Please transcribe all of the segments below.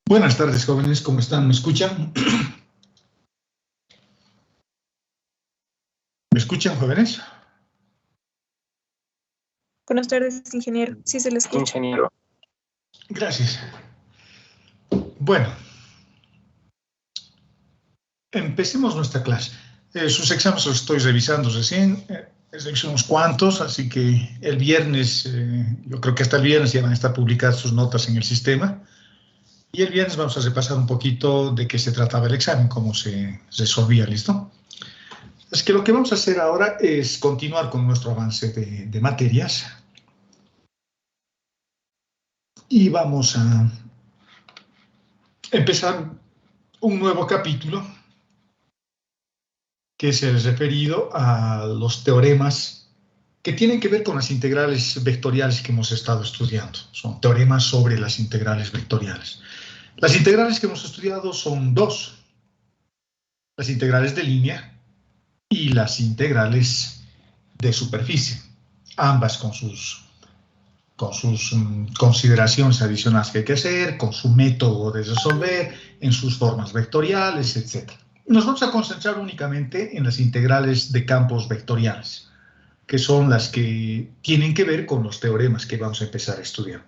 Buenas tardes, jóvenes, ¿cómo están? ¿Me escuchan? ¿Me escuchan, jóvenes? Buenas tardes, ingeniero. Sí, se le escucha. Ingeniero. Gracias. Bueno, empecemos nuestra clase. Sus exámenes los estoy revisando recién. Son unos cuantos, así que el viernes, yo creo que hasta el viernes ya van a estar publicadas sus notas en el sistema. Y el viernes vamos a repasar un poquito de qué se trataba el examen, cómo se resolvía, ¿listo? Así que lo que vamos a hacer ahora es continuar con nuestro avance de materias. Y vamos a empezar un nuevo capítulo que es el referido a los teoremas que tienen que ver con las integrales vectoriales que hemos estado estudiando. Son teoremas sobre las integrales vectoriales. Las integrales que hemos estudiado son dos: las integrales de línea y las integrales de superficie, ambas con sus consideraciones adicionales que hay que hacer, con su método de resolver, en sus formas vectoriales, etc. Nos vamos a concentrar únicamente en las integrales de campos vectoriales, que son las que tienen que ver con los teoremas que vamos a empezar a estudiar.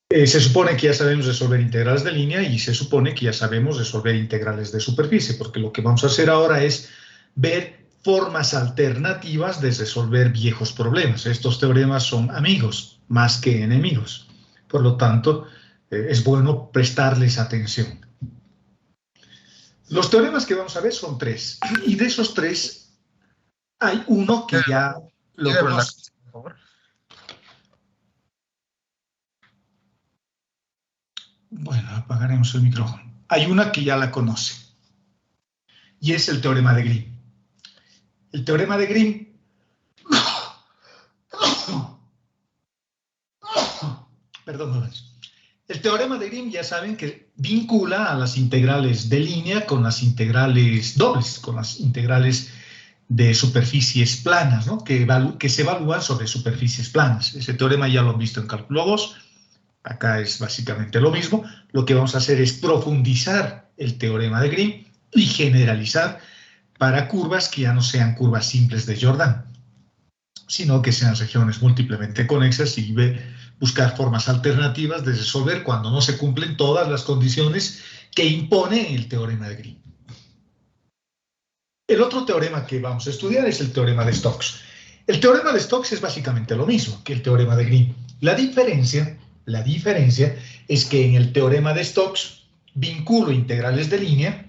Se supone que ya sabemos resolver integrales de línea y se supone que ya sabemos resolver integrales de superficie, porque lo que vamos a hacer ahora es ver formas alternativas de resolver viejos problemas. Estos teoremas son amigos más que enemigos. Por lo tanto, es bueno prestarles atención. Los teoremas que vamos a ver son tres, y de esos tres hay uno que ya lo conoce. Bueno, apagaremos el micrófono. Hay una que ya la conoce, y es el teorema de Grimm. El teorema de Grimm perdón, el teorema de Grimm ya saben que vincula a las integrales de línea con las integrales dobles, con las integrales de superficies planas, ¿no? que se evalúan sobre superficies planas. Ese teorema ya lo han visto en cálculo 2. Acá es básicamente lo mismo. Lo que vamos a hacer es profundizar el teorema de Grimm y generalizar para curvas que ya no sean curvas simples de Jordan, sino que sean regiones múltiplemente conexas y buscar formas alternativas de resolver cuando no se cumplen todas las condiciones que impone el teorema de Grimm. El otro teorema que vamos a estudiar es el teorema de Stokes. El teorema de Stokes es básicamente lo mismo que el teorema de Grimm. La diferencia es que en el teorema de Stokes vinculo integrales de línea,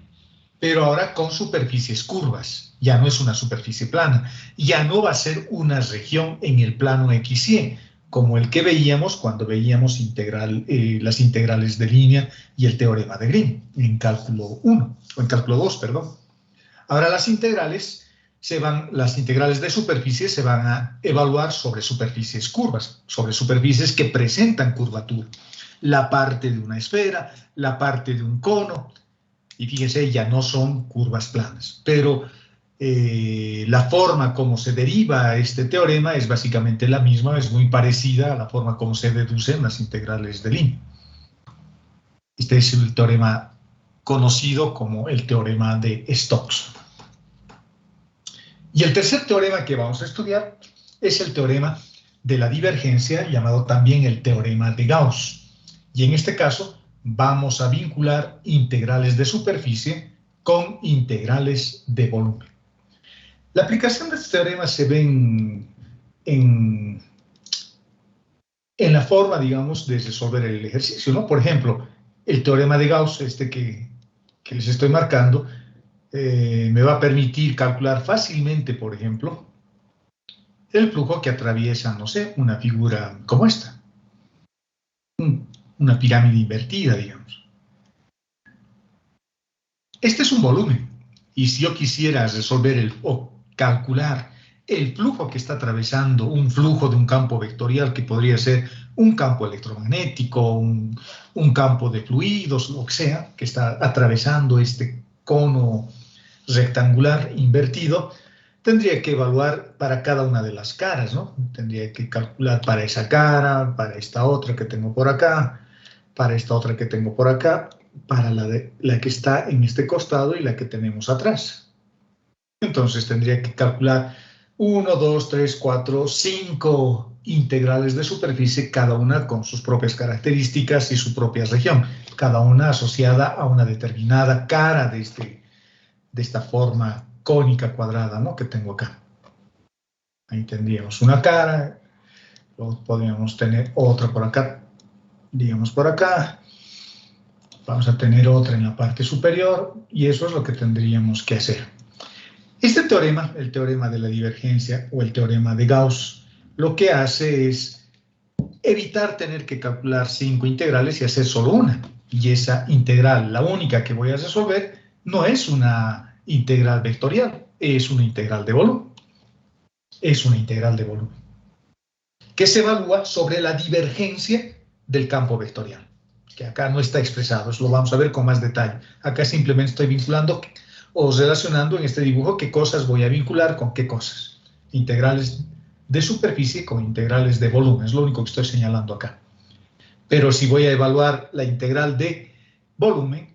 pero ahora con superficies curvas. Ya no es una superficie plana, ya no va a ser una región en el plano X y Y, como el que veíamos cuando veíamos las integrales de línea y el teorema de Grimm en cálculo 1, o en cálculo 2, perdón. Ahora las integrales de superficie se van a evaluar sobre superficies curvas, sobre superficies que presentan curvatura. La parte de una esfera, la parte de un cono, y fíjense, ya no son curvas planas. Pero la forma como se deriva este teorema es básicamente la misma, es muy parecida a la forma como se deducen las integrales de línea. Este es el teorema conocido como el teorema de Stokes. Y el tercer teorema que vamos a estudiar es el teorema de la divergencia, llamado también el teorema de Gauss. Y en este caso vamos a vincular integrales de superficie con integrales de volumen. La aplicación de este teorema se ve en la forma, digamos, de resolver el ejercicio, ¿no? Por ejemplo, el teorema de Gauss, que les estoy marcando, me va a permitir calcular fácilmente, por ejemplo, el flujo que atraviesa, no sé, una figura como esta. Una pirámide invertida, digamos. Este es un volumen, y si yo quisiera resolver o calcular el flujo que está atravesando un flujo de un campo vectorial, que podría ser un campo electromagnético, un campo de fluidos, lo que sea, que está atravesando este cono rectangular invertido, tendría que evaluar para cada una de las caras, ¿no? Tendría que calcular para esa cara, para esta otra que tengo por acá, para esta otra que tengo por acá, para la que está en este costado y la que tenemos atrás. Entonces tendría que calcular 1, 2, 3, 4, 5 integrales de superficie, cada una con sus propias características y su propia región, cada una asociada a una determinada cara de esta forma cónica cuadrada, ¿no?, que tengo acá. Ahí tendríamos una cara, luego podríamos tener otra por acá, digamos por acá. Vamos a tener otra en la parte superior y eso es lo que tendríamos que hacer. Este teorema, el teorema de la divergencia o el teorema de Gauss, lo que hace es evitar tener que calcular 5 integrales y hacer solo una. Y esa integral, la única que voy a resolver, no es una integral vectorial, es una integral de volumen. Es una integral de volumen que se evalúa sobre la divergencia del campo vectorial, que acá no está expresado, eso lo vamos a ver con más detalle. Acá simplemente estoy vinculando o relacionando en este dibujo qué cosas voy a vincular con qué cosas. Integrales de superficie con integrales de volumen, es lo único que estoy señalando acá. Pero si voy a evaluar la integral de volumen,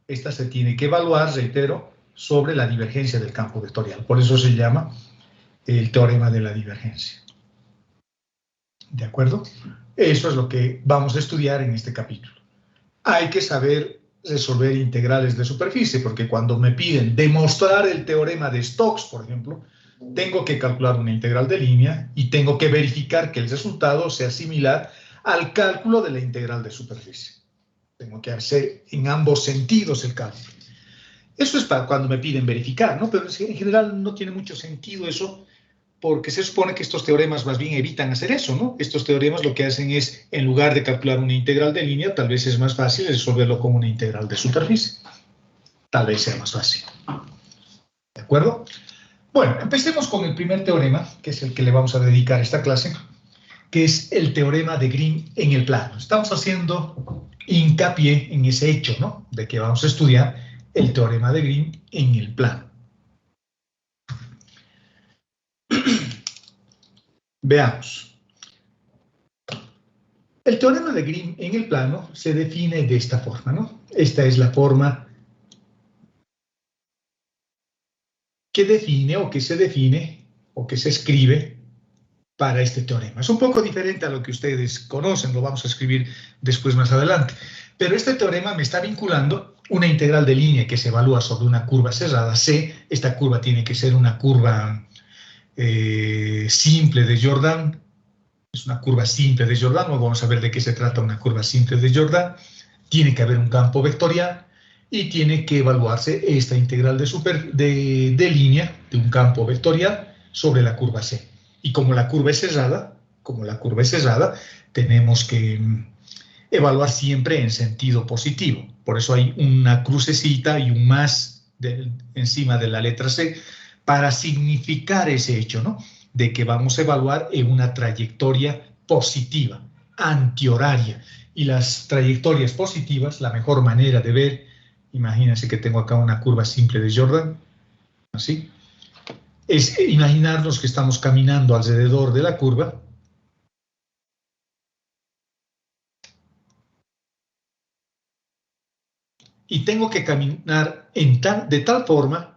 esta se tiene que evaluar, reitero, sobre la divergencia del campo vectorial. Por eso se llama el teorema de la divergencia. ¿De acuerdo? Eso es lo que vamos a estudiar en este capítulo. Hay que saber resolver integrales de superficie, porque cuando me piden demostrar el teorema de Stokes, por ejemplo, tengo que calcular una integral de línea y tengo que verificar que el resultado sea similar al cálculo de la integral de superficie. Tengo que hacer en ambos sentidos el cálculo. Eso es para cuando me piden verificar, ¿no? Pero en general no tiene mucho sentido eso, porque se supone que estos teoremas más bien evitan hacer eso, ¿no? Estos teoremas lo que hacen es, en lugar de calcular una integral de línea, tal vez es más fácil resolverlo con una integral de superficie. Tal vez sea más fácil. ¿De acuerdo? Bueno, empecemos con el primer teorema, que es el que le vamos a dedicar esta clase, que es el teorema de Green en el plano. Estamos haciendo hincapié en ese hecho, ¿no?, de que vamos a estudiar el teorema de Green en el plano. Veamos. El teorema de Green en el plano se define de esta forma, ¿no? Esta es la forma que define o que se define o que se escribe para este teorema. Es un poco diferente a lo que ustedes conocen, lo vamos a escribir después más adelante. Pero este teorema me está vinculando una integral de línea que se evalúa sobre una curva cerrada C. Esta curva tiene que ser una curva simple de Jordan. Es una curva simple de Jordan. Vamos a ver de qué se trata una curva simple de Jordan. Tiene que haber un campo vectorial y tiene que evaluarse esta integral de línea de un campo vectorial sobre la curva C. Y como la curva es cerrada, tenemos que evaluar siempre en sentido positivo. Por eso hay una crucecita y un más encima de la letra C para significar ese hecho, ¿no?, de que vamos a evaluar en una trayectoria positiva, antihoraria. Y las trayectorias positivas, la mejor manera de ver, imagínense que tengo acá una curva simple de Jordan, así, es imaginarnos que estamos caminando alrededor de la curva y tengo que caminar de tal forma,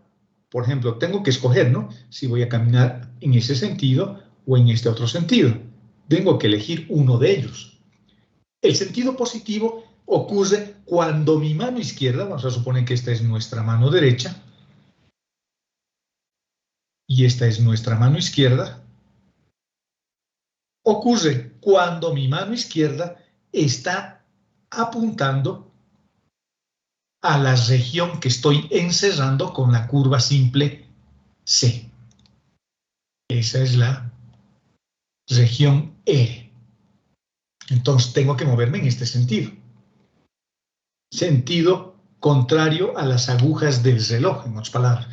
por ejemplo, tengo que escoger, ¿no?, si voy a caminar en ese sentido o en este otro sentido. Tengo que elegir uno de ellos. El sentido positivo ocurre cuando mi mano izquierda, vamos a suponer que esta es nuestra mano derecha, y esta es nuestra mano izquierda, ocurre cuando mi mano izquierda está apuntando a la región que estoy encerrando con la curva simple C. Esa es la región R. Entonces tengo que moverme en este sentido. Sentido contrario a las agujas del reloj, en otras palabras.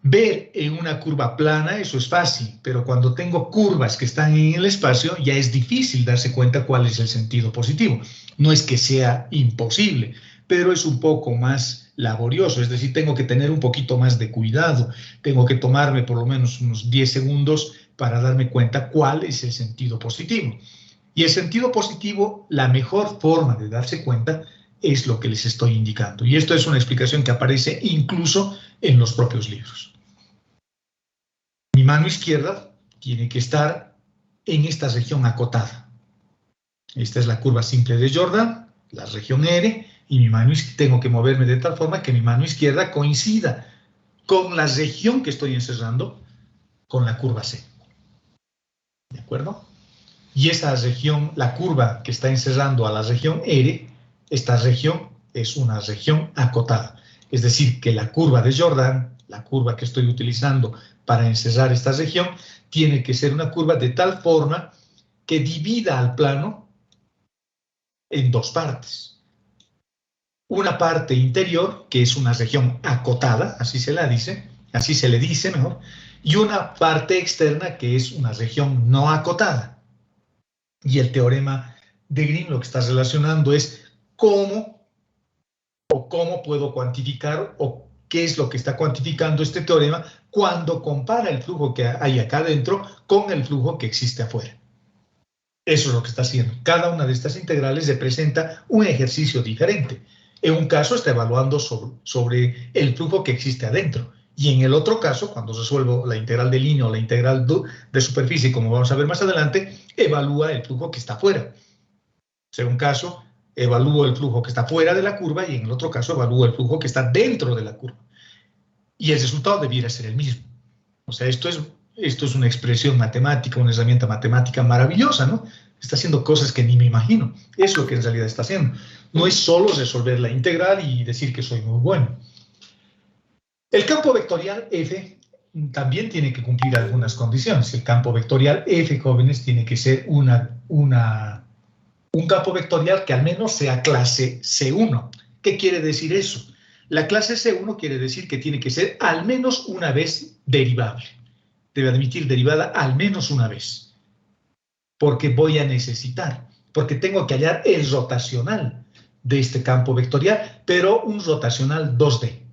Ver en una curva plana, eso es fácil, pero cuando tengo curvas que están en el espacio, ya es difícil darse cuenta cuál es el sentido positivo. No es que sea imposible, pero es un poco más laborioso, es decir, tengo que tener un poquito más de cuidado, tengo que tomarme por lo menos unos 10 segundos para darme cuenta cuál es el sentido positivo. Y el sentido positivo, la mejor forma de darse cuenta es lo que les estoy indicando. Y esto es una explicación que aparece incluso en los propios libros. Mi mano izquierda tiene que estar en esta región acotada. Esta es la curva simple de Jordan, la región R, y mi mano tengo que moverme de tal forma que mi mano izquierda coincida con la región que estoy encerrando con la curva C. ¿De acuerdo? Y esa región, la curva que está encerrando a la región R, esta región es una región acotada. Es decir, que la curva de Jordan, la curva que estoy utilizando para encerrar esta región, tiene que ser una curva de tal forma que divida al plano en dos partes. Una parte interior, que es una región acotada, así se le dice mejor, y una parte externa, que es una región no acotada. Y el teorema de Green lo que está relacionando es cómo puedo cuantificar o qué es lo que está cuantificando este teorema cuando compara el flujo que hay acá adentro con el flujo que existe afuera. Eso es lo que está haciendo. Cada una de estas integrales representa un ejercicio diferente. En un caso está evaluando sobre el flujo que existe adentro. Y en el otro caso, cuando resuelvo la integral de línea o la integral de superficie, como vamos a ver más adelante, evalúa el flujo que está afuera. En un caso, evalúo el flujo que está fuera de la curva y en el otro caso evalúo el flujo que está dentro de la curva. Y el resultado debiera ser el mismo. O sea, esto es una expresión matemática, una herramienta matemática maravillosa, ¿no? Está haciendo cosas que ni me imagino. Es lo que en realidad está haciendo. No es solo resolver la integral y decir que soy muy bueno. El campo vectorial F también tiene que cumplir algunas condiciones. El campo vectorial F, jóvenes, tiene que ser un campo vectorial que al menos sea clase C1. ¿Qué quiere decir eso? La clase C1 quiere decir que tiene que ser al menos una vez derivable. Debe admitir derivada al menos una vez. Porque voy a necesitar, porque tengo que hallar el rotacional de este campo vectorial, pero un rotacional 2D.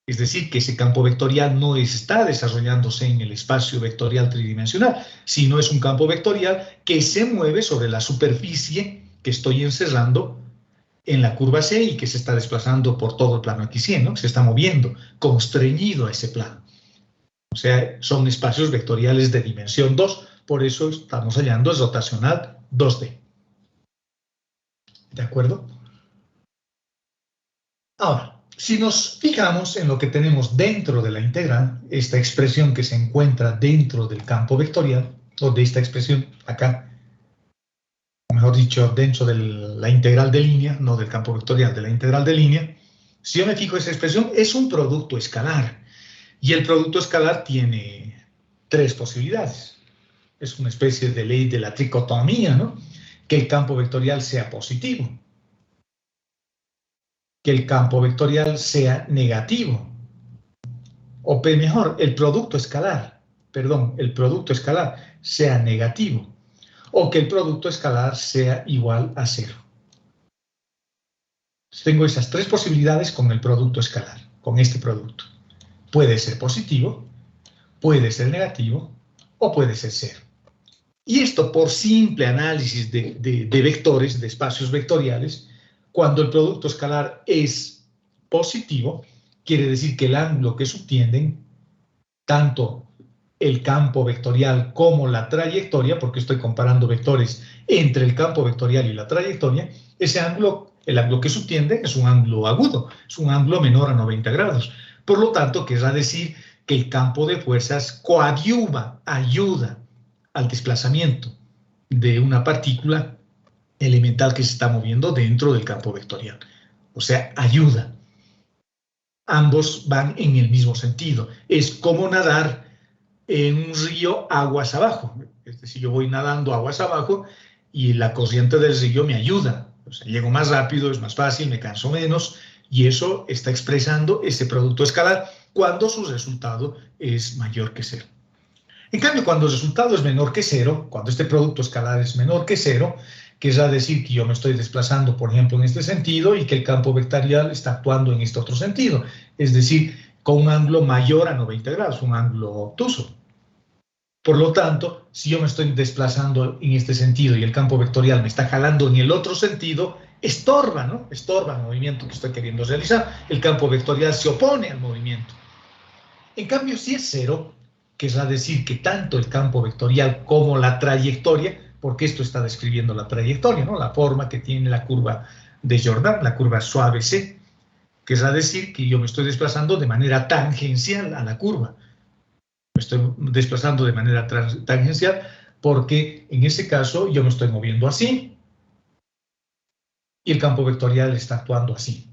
Es decir, que ese campo vectorial no está desarrollándose en el espacio vectorial tridimensional, sino es un campo vectorial que se mueve sobre la superficie que estoy encerrando en la curva C y que se está desplazando por todo el plano XY, ¿no? Se está moviendo, constreñido a ese plano. O sea, son espacios vectoriales de dimensión 2, por eso estamos hallando el rotacional 2D. ¿De acuerdo? Ahora, si nos fijamos en lo que tenemos dentro de la integral, esta expresión que se encuentra dentro del campo vectorial, o de esta expresión acá, o mejor dicho, dentro de la integral de línea, no del campo vectorial, de la integral de línea, si yo me fijo esa expresión, es un producto escalar. Y el producto escalar tiene tres posibilidades. Es una especie de ley de la tricotomía, ¿no? Que el campo vectorial sea positivo, que el campo vectorial sea negativo, o mejor, el producto escalar sea negativo, o que el producto escalar sea igual a 0. Tengo esas tres posibilidades con el producto escalar, con este producto. Puede ser positivo, puede ser negativo, o puede ser 0. Y esto por simple análisis de vectores, de espacios vectoriales, cuando el producto escalar es positivo, quiere decir que el ángulo que subtienden, tanto el campo vectorial como la trayectoria, porque estoy comparando vectores entre el campo vectorial y la trayectoria, ese ángulo, el ángulo que subtiende es un ángulo agudo, es un ángulo menor a 90 grados. Por lo tanto, querrá decir que el campo de fuerzas coadyuva, ayuda al desplazamiento de una partícula elemental que se está moviendo dentro del campo vectorial. O sea, ayuda. Ambos van en el mismo sentido. Es como nadar en un río aguas abajo. Es decir, yo voy nadando aguas abajo y la corriente del río me ayuda. O sea, llego más rápido, es más fácil, me canso menos, y eso está expresando ese producto escalar cuando su resultado es mayor que 0. En cambio, cuando el resultado es menor que 0, cuando este producto escalar es menor que 0, querrá decir que yo me estoy desplazando, por ejemplo, en este sentido y que el campo vectorial está actuando en este otro sentido, es decir, con un ángulo mayor a 90 grados, un ángulo obtuso. Por lo tanto, si yo me estoy desplazando en este sentido y el campo vectorial me está jalando en el otro sentido, estorba, ¿no? Estorba el movimiento que estoy queriendo realizar. El campo vectorial se opone al movimiento. En cambio, si es cero, querrá decir que tanto el campo vectorial como la trayectoria, porque esto está describiendo la trayectoria, ¿no? La forma que tiene la curva de Jordan, la curva suave C, querrá decir que yo me estoy desplazando de manera tangencial a la curva. Me estoy desplazando de manera tangencial porque en ese caso yo me estoy moviendo así y el campo vectorial está actuando así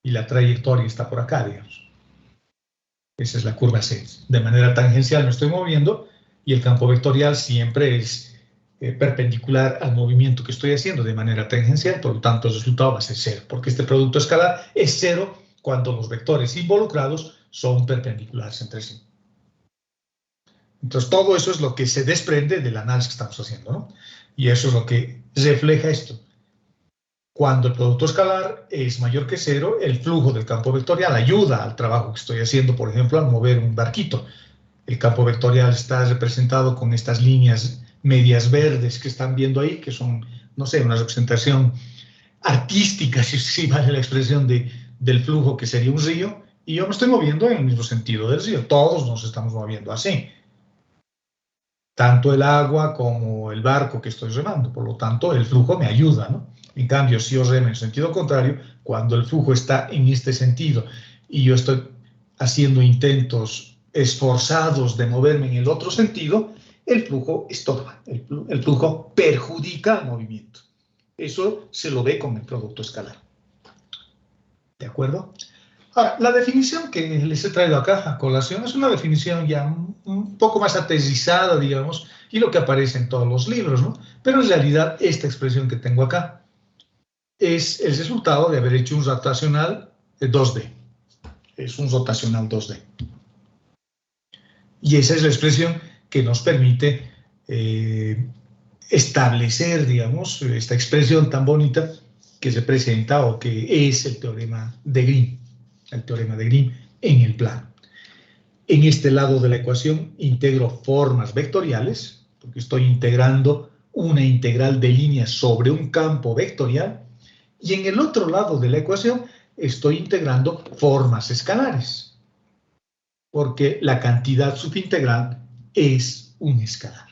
y la trayectoria está por acá, digamos. Esa es la curva C. De manera tangencial me estoy moviendo y el campo vectorial siempre es perpendicular al movimiento que estoy haciendo de manera tangencial, por lo tanto el resultado va a ser cero, porque este producto escalar es cero cuando los vectores involucrados son perpendiculares entre sí. Entonces todo eso es lo que se desprende del análisis que estamos haciendo, ¿no? Y eso es lo que refleja esto. Cuando el producto escalar es mayor que cero, el flujo del campo vectorial ayuda al trabajo que estoy haciendo, por ejemplo, al mover un barquito. El campo vectorial está representado con estas líneas medias verdes que están viendo ahí, que son, no sé, una representación artística, si vale la expresión, del flujo que sería un río, y yo me estoy moviendo en el mismo sentido del río. Todos nos estamos moviendo así. Tanto el agua como el barco que estoy remando, por lo tanto el flujo me ayuda, ¿no? En cambio, si yo remo en sentido contrario, cuando el flujo está en este sentido y yo estoy haciendo intentos esforzados de moverme en el otro sentido, el flujo estorba, el flujo perjudica al movimiento. Eso se lo ve con el producto escalar. ¿De acuerdo? Ahora, la definición que les he traído acá a colación es una definición ya un poco más aterrizada, digamos, y lo que aparece en todos los libros, ¿no? Pero en realidad esta expresión que tengo acá es el resultado de haber hecho un rotacional 2D. Es un rotacional 2D. Y esa es la expresión que nos permite establecer, digamos, esta expresión tan bonita que se presenta o que es el teorema de Green. El teorema de Green en el plano. En este lado de la ecuación integro formas vectoriales, porque estoy integrando una integral de líneas sobre un campo vectorial, y en el otro lado de la ecuación estoy integrando formas escalares, porque la cantidad subintegral es un escalar.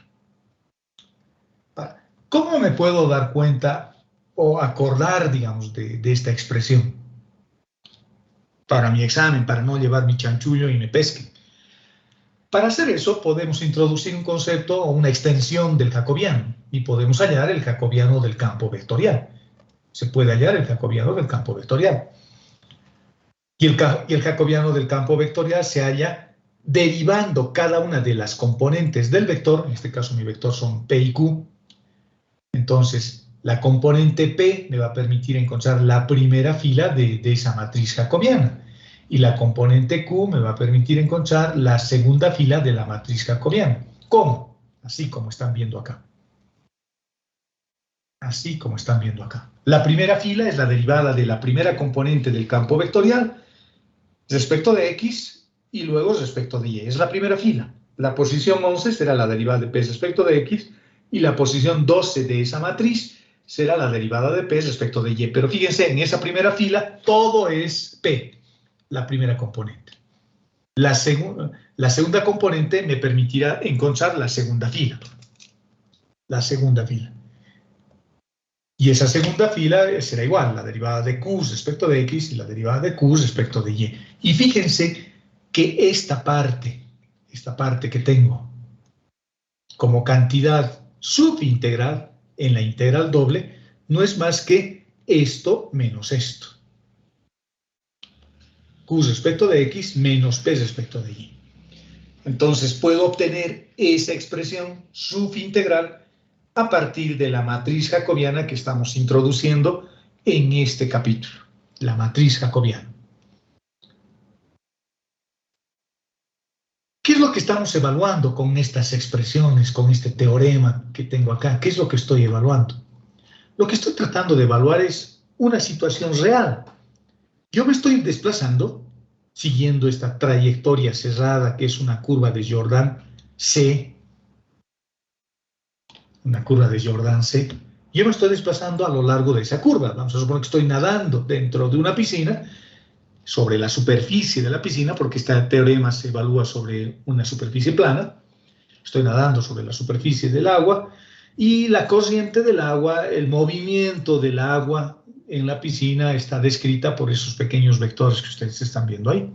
¿Cómo me puedo dar cuenta o acordar, digamos, de esta expresión? Para mi examen, para no llevar mi chanchullo y me pesque. Para hacer eso podemos introducir un concepto o una extensión del jacobiano y podemos hallar el jacobiano del campo vectorial. Se puede hallar el jacobiano del campo vectorial. Y el jacobiano del campo vectorial se halla derivando cada una de las componentes del vector, en este caso mi vector son P y Q. Entonces, la componente P me va a permitir encontrar la primera fila de esa matriz jacobiana. Y la componente Q me va a permitir encontrar la segunda fila de la matriz jacobiana. ¿Cómo? Así como están viendo acá. Así como están viendo acá. La primera fila es la derivada de la primera componente del campo vectorial respecto de X y luego respecto de Y. Es la primera fila. La posición 11 será la derivada de P respecto de X y la posición 12 de esa matriz será la derivada de P respecto de Y. Pero fíjense, en esa primera fila todo es P, la primera componente. La segunda componente me permitirá encontrar la segunda fila. La segunda fila. Y esa segunda fila será igual, la derivada de Q respecto de X y la derivada de Q respecto de Y. Y fíjense que esta parte que tengo como cantidad subintegral en la integral doble no es más que esto menos esto. Q respecto de X menos P respecto de Y. Entonces puedo obtener esa expresión subintegral a partir de la matriz jacobiana que estamos introduciendo en este capítulo, la matriz jacobiana. ¿Qué es lo que estamos evaluando con estas expresiones, con este teorema que tengo acá? ¿Qué es lo que estoy evaluando? Lo que estoy tratando de evaluar es una situación real. Yo me estoy desplazando siguiendo esta trayectoria cerrada que es una curva de Jordan C, una curva de Jordan C. Yo me estoy desplazando a lo largo de esa curva. Vamos a suponer que estoy nadando dentro de una piscina, sobre la superficie de la piscina, porque este teorema se evalúa sobre una superficie plana. Estoy nadando sobre la superficie del agua y la corriente del agua, el movimiento del agua en la piscina está descrita por esos pequeños vectores que ustedes están viendo ahí.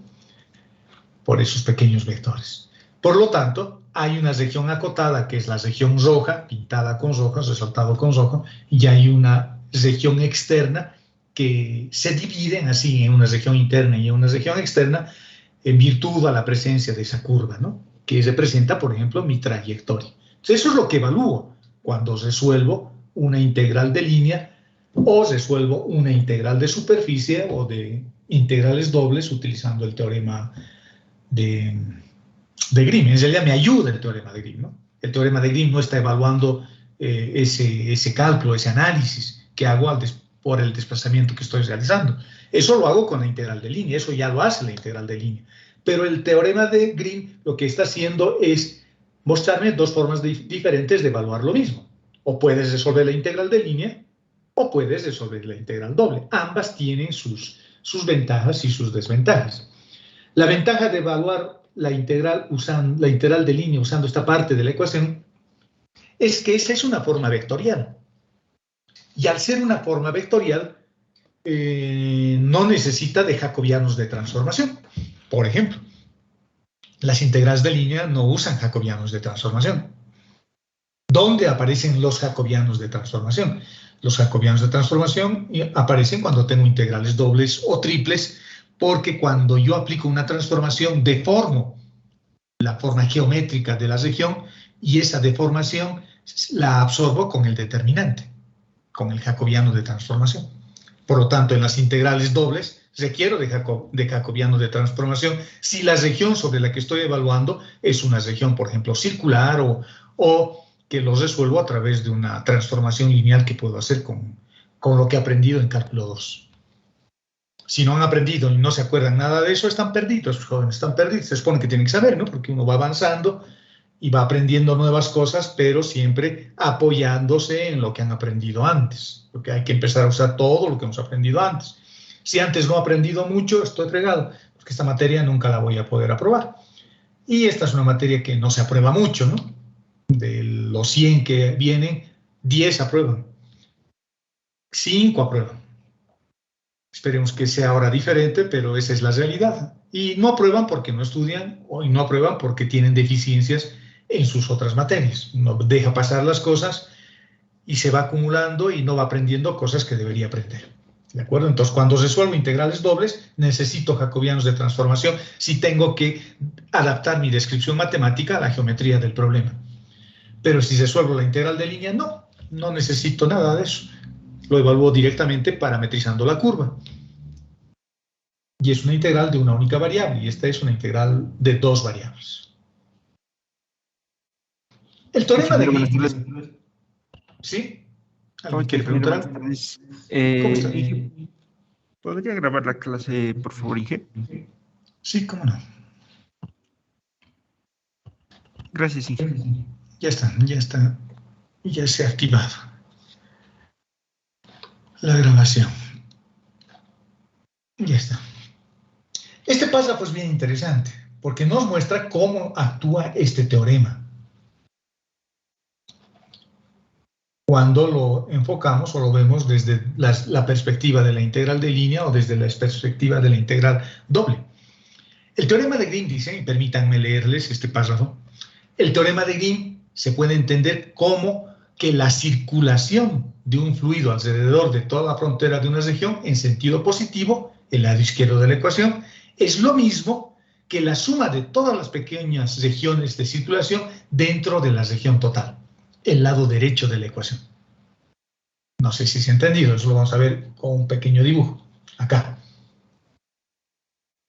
Por esos pequeños vectores. Por lo tanto, hay una región acotada, que es la región roja, pintada con rojo, resaltado con rojo, y hay una región externa que se dividen así en una región interna y en una región externa en virtud a la presencia de esa curva, ¿no? Que representa, por ejemplo, mi trayectoria. Entonces, eso es lo que evalúo cuando resuelvo una integral de línea o resuelvo una integral de superficie o de integrales dobles utilizando el teorema de Grimm. En realidad me ayuda el teorema de Grimm, ¿no? El teorema de Grimm no está evaluando ese cálculo, ese análisis que hago por el desplazamiento que estoy realizando. Eso lo hago con la integral de línea, eso ya lo hace la integral de línea. Pero el teorema de Grimm lo que está haciendo es mostrarme dos formas diferentes de evaluar lo mismo. O puedes resolver la integral de línea o puedes resolver la integral doble. Ambas tienen sus ventajas y sus desventajas. La ventaja de evaluar la integral de línea usando esta parte de la ecuación es que esa es una forma vectorial. Y al ser una forma vectorial, no necesita de jacobianos de transformación. Por ejemplo, las integrales de línea no usan jacobianos de transformación. ¿Dónde aparecen los jacobianos de transformación? Los jacobianos de transformación aparecen cuando tengo integrales dobles o triples, porque cuando yo aplico una transformación deformo la forma geométrica de la región y esa deformación la absorbo con el determinante, con el jacobiano de transformación. Por lo tanto, en las integrales dobles requiero de jacobiano de transformación si la región sobre la que estoy evaluando es una región, por ejemplo, circular o que los resuelvo a través de una transformación lineal que puedo hacer con lo que he aprendido en cálculo 2. Si no han aprendido y no se acuerdan nada de eso, están perdidos, los jóvenes están perdidos. Se supone que tienen que saber, ¿no? Porque uno va avanzando y va aprendiendo nuevas cosas, pero siempre apoyándose en lo que han aprendido antes. Porque hay que empezar a usar todo lo que hemos aprendido antes. Si antes no he aprendido mucho, estoy fregado, porque esta materia nunca la voy a poder aprobar. Y esta es una materia que no se aprueba mucho, ¿no? De los 100 que vienen, 10 aprueban. 5 aprueban. Esperemos que sea ahora diferente, pero esa es la realidad. Y no aprueban porque no estudian, o no aprueban porque tienen deficiencias en sus otras materias. Uno deja pasar las cosas y se va acumulando y no va aprendiendo cosas que debería aprender. ¿De acuerdo? Entonces, cuando resuelvo integrales dobles, necesito jacobianos de transformación si tengo que adaptar mi descripción matemática a la geometría del problema. Pero si resuelvo la integral de línea, no necesito nada de eso. Lo evalúo directamente parametrizando la curva. Y es una integral de una única variable, y esta es una integral de dos variables. El teorema de Grimm. ¿Sí? ¿Alguien quiere preguntar algo? ¿Cómo está? ¿Podría grabar la clase, por favor, Inge? Sí, cómo no. Gracias, Inge. Ya está. Ya se ha activado la grabación. Ya está. Este párrafo es bien interesante porque nos muestra cómo actúa este teorema cuando lo enfocamos o lo vemos desde la perspectiva de la integral de línea o desde la perspectiva de la integral doble. El teorema de Grimm dice, y permítanme leerles este párrafo, el teorema de Grimm se puede entender como que la circulación de un fluido alrededor de toda la frontera de una región en sentido positivo, el lado izquierdo de la ecuación, es lo mismo que la suma de todas las pequeñas regiones de circulación dentro de la región total, el lado derecho de la ecuación. No sé si se ha entendido, eso lo vamos a ver con un pequeño dibujo, acá.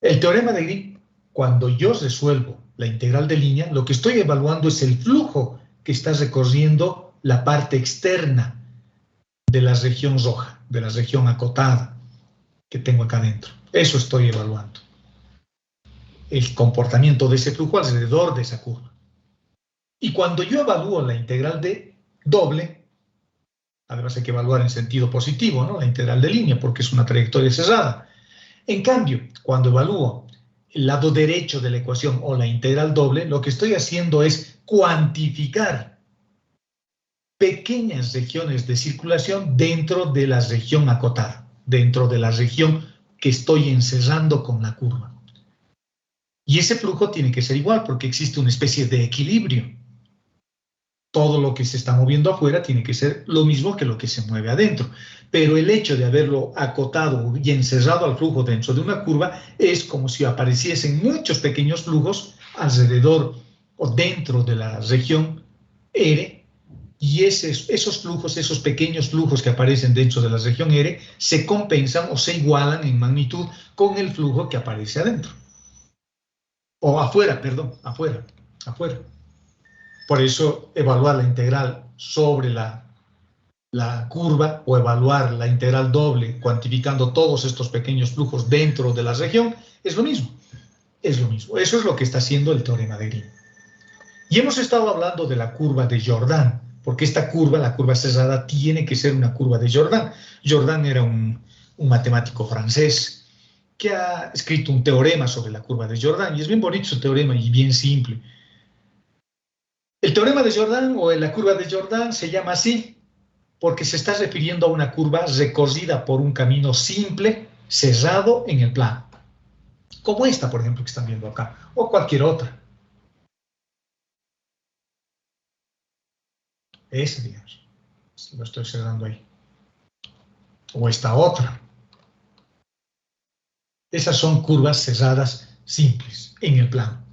El teorema de Grimm, cuando yo resuelvo la integral de línea, lo que estoy evaluando es el flujo que está recorriendo la parte externa de la región roja, de la región acotada que tengo acá adentro. Eso estoy evaluando. El comportamiento de ese flujo alrededor de esa curva. Y cuando yo evalúo la integral de doble, además hay que evaluar en sentido positivo, ¿no?, la integral de línea, porque es una trayectoria cerrada. En cambio, cuando evalúo el lado derecho de la ecuación o la integral doble, lo que estoy haciendo es cuantificar pequeñas regiones de circulación dentro de la región acotada, dentro de la región que estoy encerrando con la curva. Y ese flujo tiene que ser igual porque existe una especie de equilibrio. Todo lo que se está moviendo afuera tiene que ser lo mismo que lo que se mueve adentro. Pero el hecho de haberlo acotado y encerrado al flujo dentro de una curva es como si apareciesen muchos pequeños flujos alrededor o dentro de la región R, y esos flujos, esos pequeños flujos que aparecen dentro de la región R, se compensan o se igualan en magnitud con el flujo que aparece adentro. O afuera, perdón, afuera. Por eso evaluar la integral sobre la curva o evaluar la integral doble cuantificando todos estos pequeños flujos dentro de la región es lo mismo. Es lo mismo. Eso es lo que está haciendo el teorema de Green. Y hemos estado hablando de la curva de Jordan, porque esta curva, la curva cerrada, tiene que ser una curva de Jordan. Jordan era un matemático francés que ha escrito un teorema sobre la curva de Jordan, y es bien bonito su teorema y bien simple. El teorema de Jordan o la curva de Jordan se llama así porque se está refiriendo a una curva recorrida por un camino simple, cerrado en el plano. Como esta, por ejemplo, que están viendo acá, o cualquier otra. Ese, digamos, lo estoy cerrando ahí. O esta otra. Esas son curvas cerradas simples en el plano.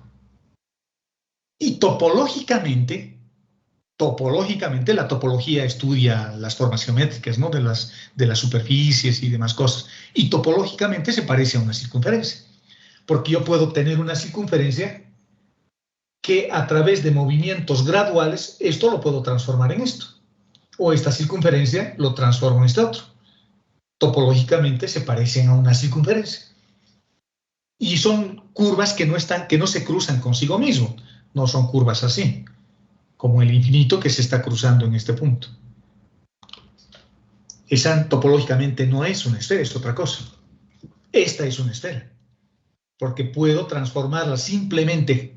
Y topológicamente, la topología estudia las formas geométricas, ¿no?, de las superficies y demás cosas. Y topológicamente se parece a una circunferencia. Porque yo puedo obtener una circunferencia que a través de movimientos graduales, esto lo puedo transformar en esto. O esta circunferencia lo transformo en este otro. Topológicamente se parecen a una circunferencia. Y son curvas que no se cruzan consigo mismo. No son curvas así, como el infinito que se está cruzando en este punto. Esa topológicamente no es una esfera, es otra cosa. Esta es una esfera, porque puedo transformarla simplemente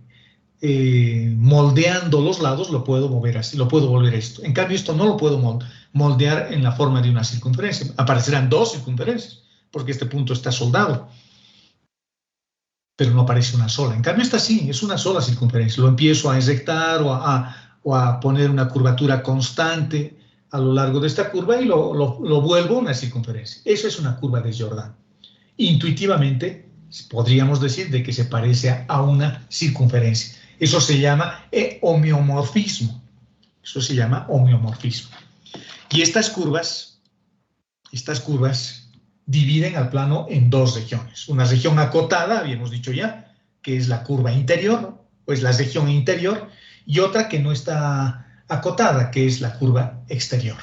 moldeando los lados, lo puedo mover así, lo puedo volver esto. En cambio, esto no lo puedo moldear en la forma de una circunferencia. Aparecerán dos circunferencias, porque este punto está soldado. Pero no aparece una sola. En cambio, esta sí, es una sola circunferencia. Lo empiezo a inyectar o a poner una curvatura constante a lo largo de esta curva y lo vuelvo una circunferencia. Eso es una curva de Jordan. Intuitivamente, podríamos decir de que se parece a una circunferencia. Eso se llama homeomorfismo. Eso se llama homeomorfismo. Y estas curvas dividen al plano en dos regiones. Una región acotada, habíamos dicho ya, que es la curva interior, o es la región interior, y otra que no está acotada, que es la curva exterior.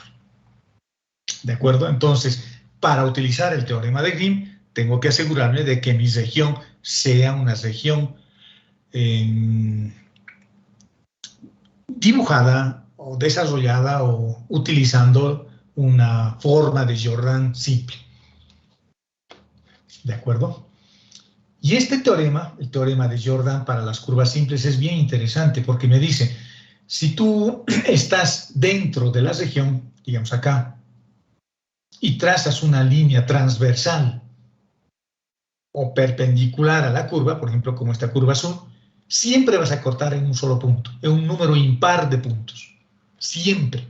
¿De acuerdo? Entonces, para utilizar el teorema de Green, tengo que asegurarme de que mi región sea una región dibujada o desarrollada o utilizando una forma de Jordan simple. ¿De acuerdo? Y este teorema, el teorema de Jordan para las curvas simples, es bien interesante porque me dice, si tú estás dentro de la región, digamos acá, y trazas una línea transversal o perpendicular a la curva, por ejemplo, como esta curva azul, siempre vas a cortar en un solo punto, en un número impar de puntos. Siempre.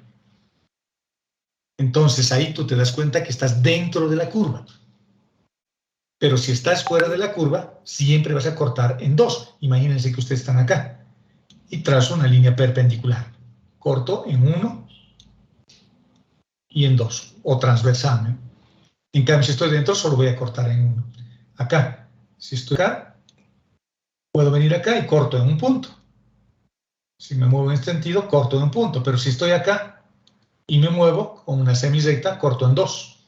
Entonces ahí tú te das cuenta que estás dentro de la curva. Pero si estás fuera de la curva, siempre vas a cortar en dos. Imagínense que ustedes están acá y trazo una línea perpendicular. Corto en uno y en dos, o transversal, ¿no? En cambio, si estoy dentro, solo voy a cortar en uno. Acá, si estoy acá, puedo venir acá y corto en un punto. Si me muevo en este sentido, corto en un punto. Pero si estoy acá y me muevo con una semirrecta, corto en dos.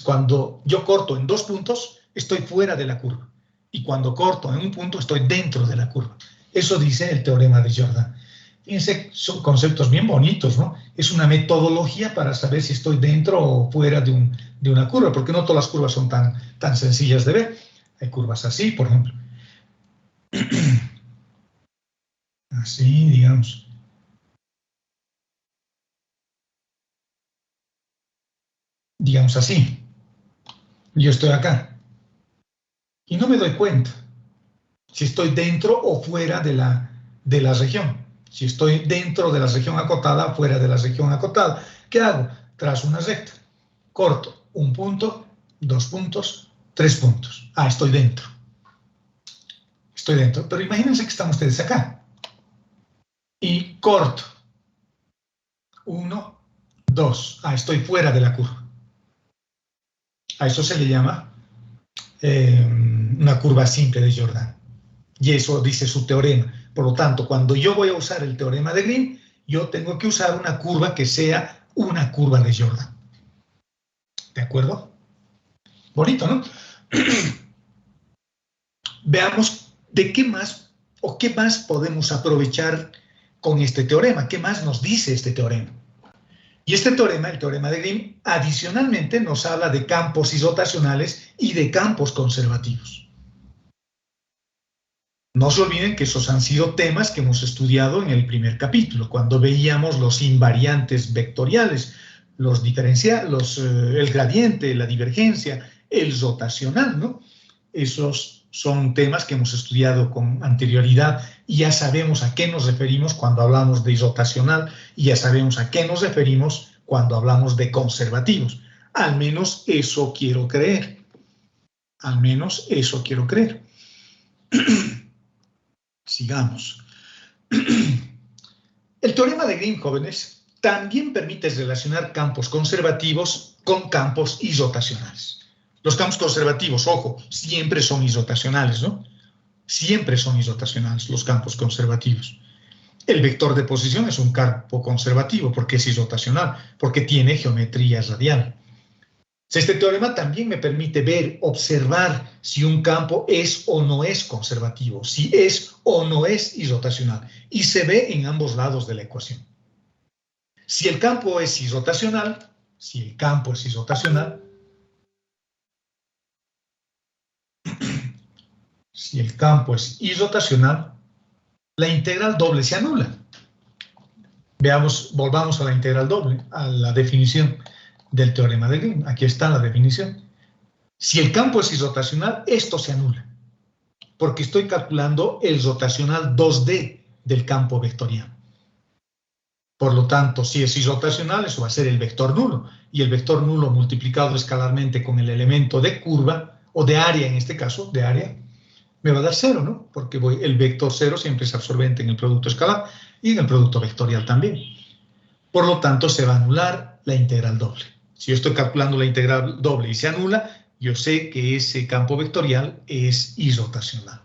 Cuando yo corto en dos puntos, estoy fuera de la curva. Y cuando corto en un punto, estoy dentro de la curva. Eso dice el teorema de Jordan. Fíjense, son conceptos bien bonitos, ¿no? Es una metodología para saber si estoy dentro o fuera de una curva, porque no todas las curvas son tan sencillas de ver. Hay curvas así, por ejemplo. Así, digamos. Digamos así. Yo estoy acá. Y no me doy cuenta si estoy dentro o fuera de la región. Si estoy dentro de la región acotada, fuera de la región acotada. ¿Qué hago? Trazo una recta. Corto 1 punto, 2 puntos, 3 puntos. Ah, estoy dentro. Estoy dentro. Pero imagínense que están ustedes acá. Y corto 1, 2. Ah, estoy fuera de la curva. A eso se le llama una curva simple de Jordan. Y eso dice su teorema. Por lo tanto, cuando yo voy a usar el teorema de Green, yo tengo que usar una curva que sea una curva de Jordan. ¿De acuerdo? Bonito, ¿no? Veamos de qué más o qué más podemos aprovechar con este teorema. ¿Qué más nos dice este teorema? Y este teorema, el teorema de Green, adicionalmente nos habla de campos isrotacionales y de campos conservativos. No se olviden que esos han sido temas que hemos estudiado en el primer capítulo, cuando veíamos los invariantes vectoriales, el gradiente, la divergencia, el rotacional, ¿no? Esos son temas que hemos estudiado con anterioridad y ya sabemos a qué nos referimos cuando hablamos de irrotacional y ya sabemos a qué nos referimos cuando hablamos de conservativos. Al menos eso quiero creer. Al menos eso quiero creer. Sigamos. El teorema de Green, jóvenes, también permite relacionar campos conservativos con campos irrotacionales. Los campos conservativos, ojo, siempre son irrotacionales, ¿no? Siempre son irrotacionales los campos conservativos. El vector de posición es un campo conservativo porque es irrotacional, porque tiene geometría radial. Este teorema también me permite ver, observar si un campo es o no es conservativo, si es o no es irrotacional, y se ve en ambos lados de la ecuación. Si el campo es irrotacional, la integral doble se anula. Veamos, volvamos a la integral doble, a la definición del teorema de Green. Aquí está la definición. Si el campo es irrotacional, esto se anula, porque estoy calculando el rotacional 2D del campo vectorial. Por lo tanto, si es irrotacional, eso va a ser el vector nulo, y el vector nulo multiplicado escalarmente con el elemento de curva, o de área en este caso, de área, me va a dar 0, ¿no? Porque el vector 0 siempre es absorbente en el producto escalar y en el producto vectorial también. Por lo tanto, se va a anular la integral doble. Si yo estoy calculando la integral doble y se anula, yo sé que ese campo vectorial es irrotacional.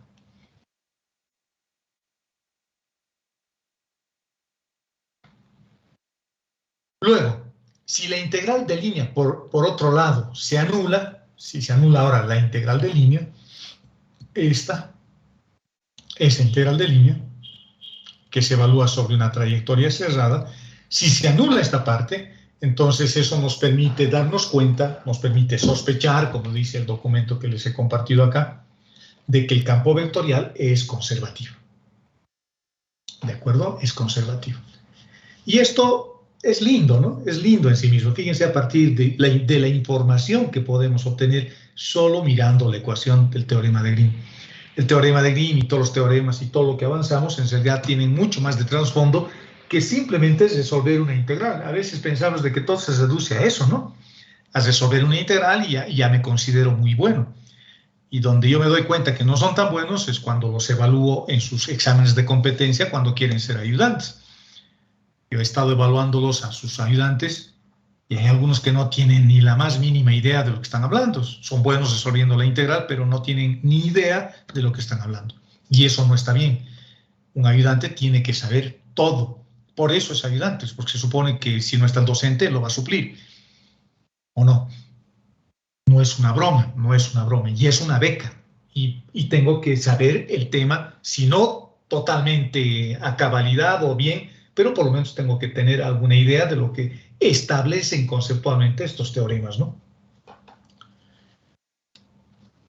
Luego, si la integral de línea, por otro lado, se anula, si se anula ahora la integral de línea, esa integral de línea, que se evalúa sobre una trayectoria cerrada, si se anula esta parte, entonces eso nos permite darnos cuenta, nos permite sospechar, como dice el documento que les he compartido acá, de que el campo vectorial es conservativo. ¿De acuerdo? Es conservativo. Y esto es lindo, ¿no? Es lindo en sí mismo. Fíjense a partir de la información que podemos obtener solo mirando la ecuación del teorema de Green. El teorema de Green y todos los teoremas y todo lo que avanzamos en realidad tienen mucho más de trasfondo que simplemente es resolver una integral. A veces pensamos de que todo se reduce a eso, ¿no? A resolver una integral y ya me considero muy bueno. Y donde yo me doy cuenta que no son tan buenos es cuando los evalúo en sus exámenes de competencia cuando quieren ser ayudantes. Yo he estado evaluándolos a sus ayudantes y hay algunos que no tienen ni la más mínima idea de lo que están hablando. Son buenos resolviendo la integral, pero no tienen ni idea de lo que están hablando. Y eso no está bien. Un ayudante tiene que saber todo. Por eso es ayudante, porque se supone que si no está el docente lo va a suplir. ¿O no? No es una broma, no es una broma. Y es una beca. Y tengo que saber el tema, si no totalmente a cabalidad o bien, pero por lo menos tengo que tener alguna idea de lo que establecen conceptualmente estos teoremas, ¿no?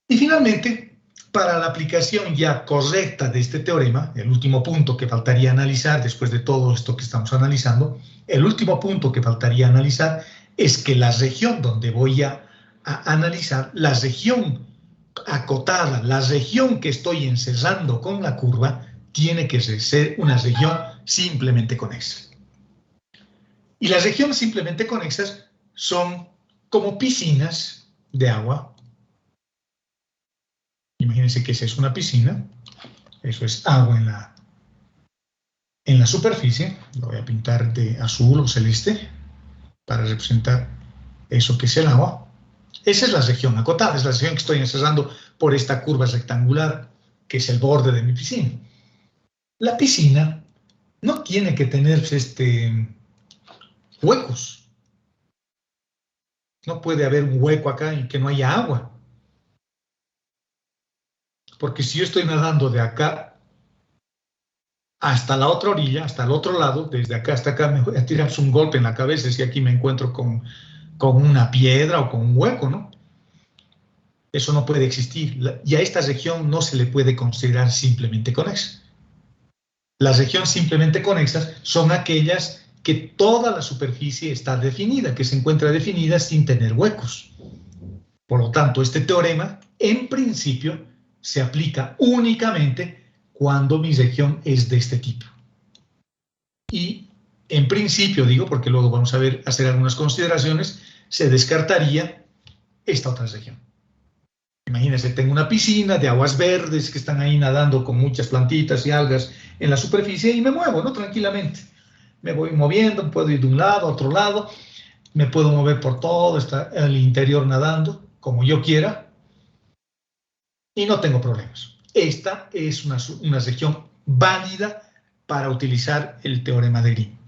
Y finalmente, para la aplicación ya correcta de este teorema, el último punto que faltaría analizar después de todo esto que estamos analizando, el último punto que faltaría analizar es que la región donde voy a analizar, la región acotada, la región que estoy encerrando con la curva, tiene que ser una región simplemente conexa. Y las regiones simplemente conexas son como piscinas de agua. Imagínense que esa es una piscina, eso es agua en la superficie, lo voy a pintar de azul o celeste para representar eso que es el agua. Esa es la región acotada, es la región que estoy encerrando por esta curva rectangular que es el borde de mi piscina. La piscina no tiene que tener huecos. No puede haber un hueco acá y que no haya agua. Porque si yo estoy nadando de acá hasta la otra orilla, hasta el otro lado, desde acá hasta acá, me voy a tirar un golpe en la cabeza si aquí me encuentro con una piedra o con un hueco, ¿no? Eso no puede existir. Y a esta región no se le puede considerar simplemente conexa. Las regiones simplemente conexas son aquellas que toda la superficie está definida, que se encuentra definida sin tener huecos. Por lo tanto, este teorema, en principio, se aplica únicamente cuando mi región es de este tipo. Y en principio, digo, porque luego vamos a hacer algunas consideraciones, se descartaría esta otra región. Imagínense, tengo una piscina de aguas verdes que están ahí nadando con muchas plantitas y algas en la superficie y me muevo, ¿no? Tranquilamente. Me voy moviendo, puedo ir de un lado a otro lado, me puedo mover por todo el interior nadando, como yo quiera, y no tengo problemas. Esta es una región válida para utilizar el teorema de Green.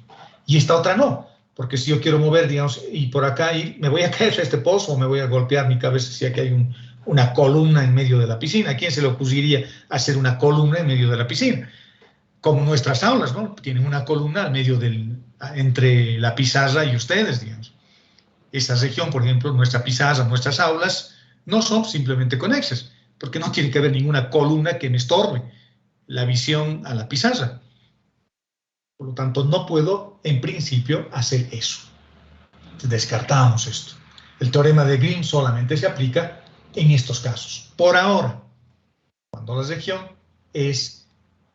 Y esta otra no, porque si yo quiero mover, digamos, y por acá ir, me voy a caer a este pozo o me voy a golpear mi cabeza si aquí hay una columna en medio de la piscina. ¿A quién se le ocurriría hacer una columna en medio de la piscina? Como nuestras aulas, ¿no? Tienen una columna al medio entre la pizarra y ustedes, digamos. Esa región, por ejemplo, nuestra pizarra, nuestras aulas, no son simplemente conexas, porque no tiene que haber ninguna columna que me estorbe la visión a la pizarra. Por lo tanto, no puedo, en principio, hacer eso. Descartamos esto. El teorema de Green solamente se aplica en estos casos. Por ahora, cuando la región es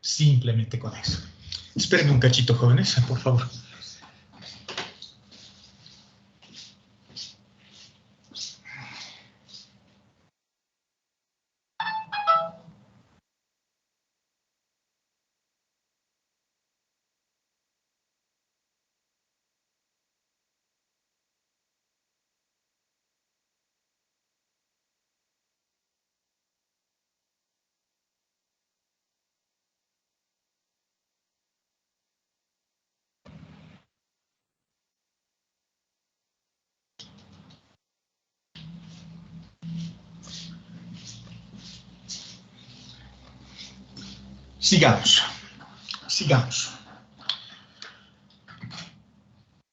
simplemente conexa. Espérenme un cachito, jóvenes, por favor. Sigamos.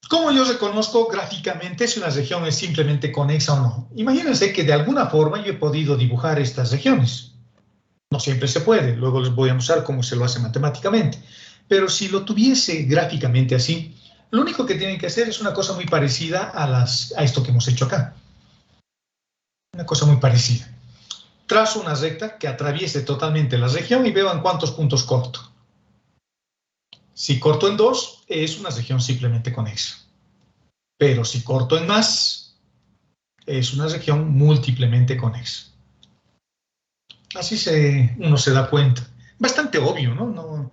¿Cómo yo reconozco gráficamente si una región es simplemente conexa o no? Imagínense que de alguna forma yo he podido dibujar estas regiones. No siempre se puede, luego les voy a mostrar cómo se lo hace matemáticamente. Pero si lo tuviese gráficamente así, lo único que tienen que hacer es una cosa muy parecida a esto que hemos hecho acá. Una cosa muy parecida. Trazo una recta que atraviese totalmente la región y veo en cuántos puntos corto. Si corto en 2, es una región simplemente conexa. Pero si corto en más, es una región múltiplemente conexa. Así uno se da cuenta. Bastante obvio, ¿no?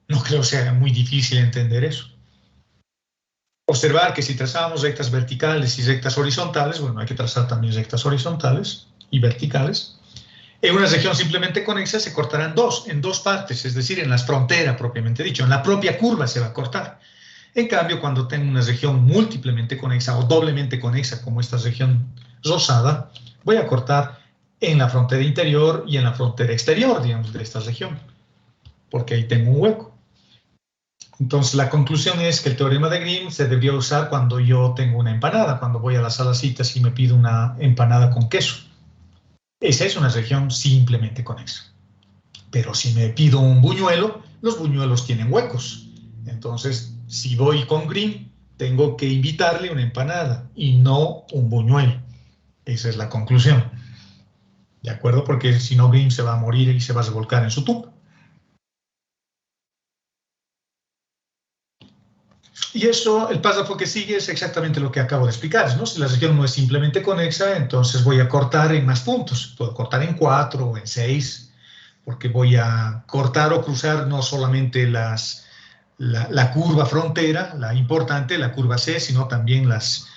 No creo sea muy difícil entender eso. Observar que si trazamos rectas verticales y rectas horizontales, bueno, hay que trazar también rectas horizontales y verticales. En una región simplemente conexa se cortarán en dos partes, es decir, en la frontera propiamente dicho, en la propia curva se va a cortar. En cambio, cuando tengo una región múltiplemente conexa o doblemente conexa, como esta región rosada, voy a cortar en la frontera interior y en la frontera exterior, digamos, de esta región, porque ahí tengo un hueco. Entonces, la conclusión es que el teorema de Grimm se debería usar cuando yo tengo una empanada, cuando voy a las Salacitas y me pido una empanada con queso. Esa es una región simplemente conexa. Pero si me pido un buñuelo, los buñuelos tienen huecos. Entonces, si voy con Grimm, tengo que invitarle una empanada y no un buñuelo. Esa es la conclusión. ¿De acuerdo? Porque si no, Grimm se va a morir y se va a revolcar en su tumba. Y eso, el párrafo que sigue es exactamente lo que acabo de explicar, ¿no? Si la región no es simplemente conexa, entonces voy a cortar en más puntos. Puedo cortar en 4 o en 6, porque voy a cortar o cruzar no solamente la curva frontera, la importante, la curva C, sino también las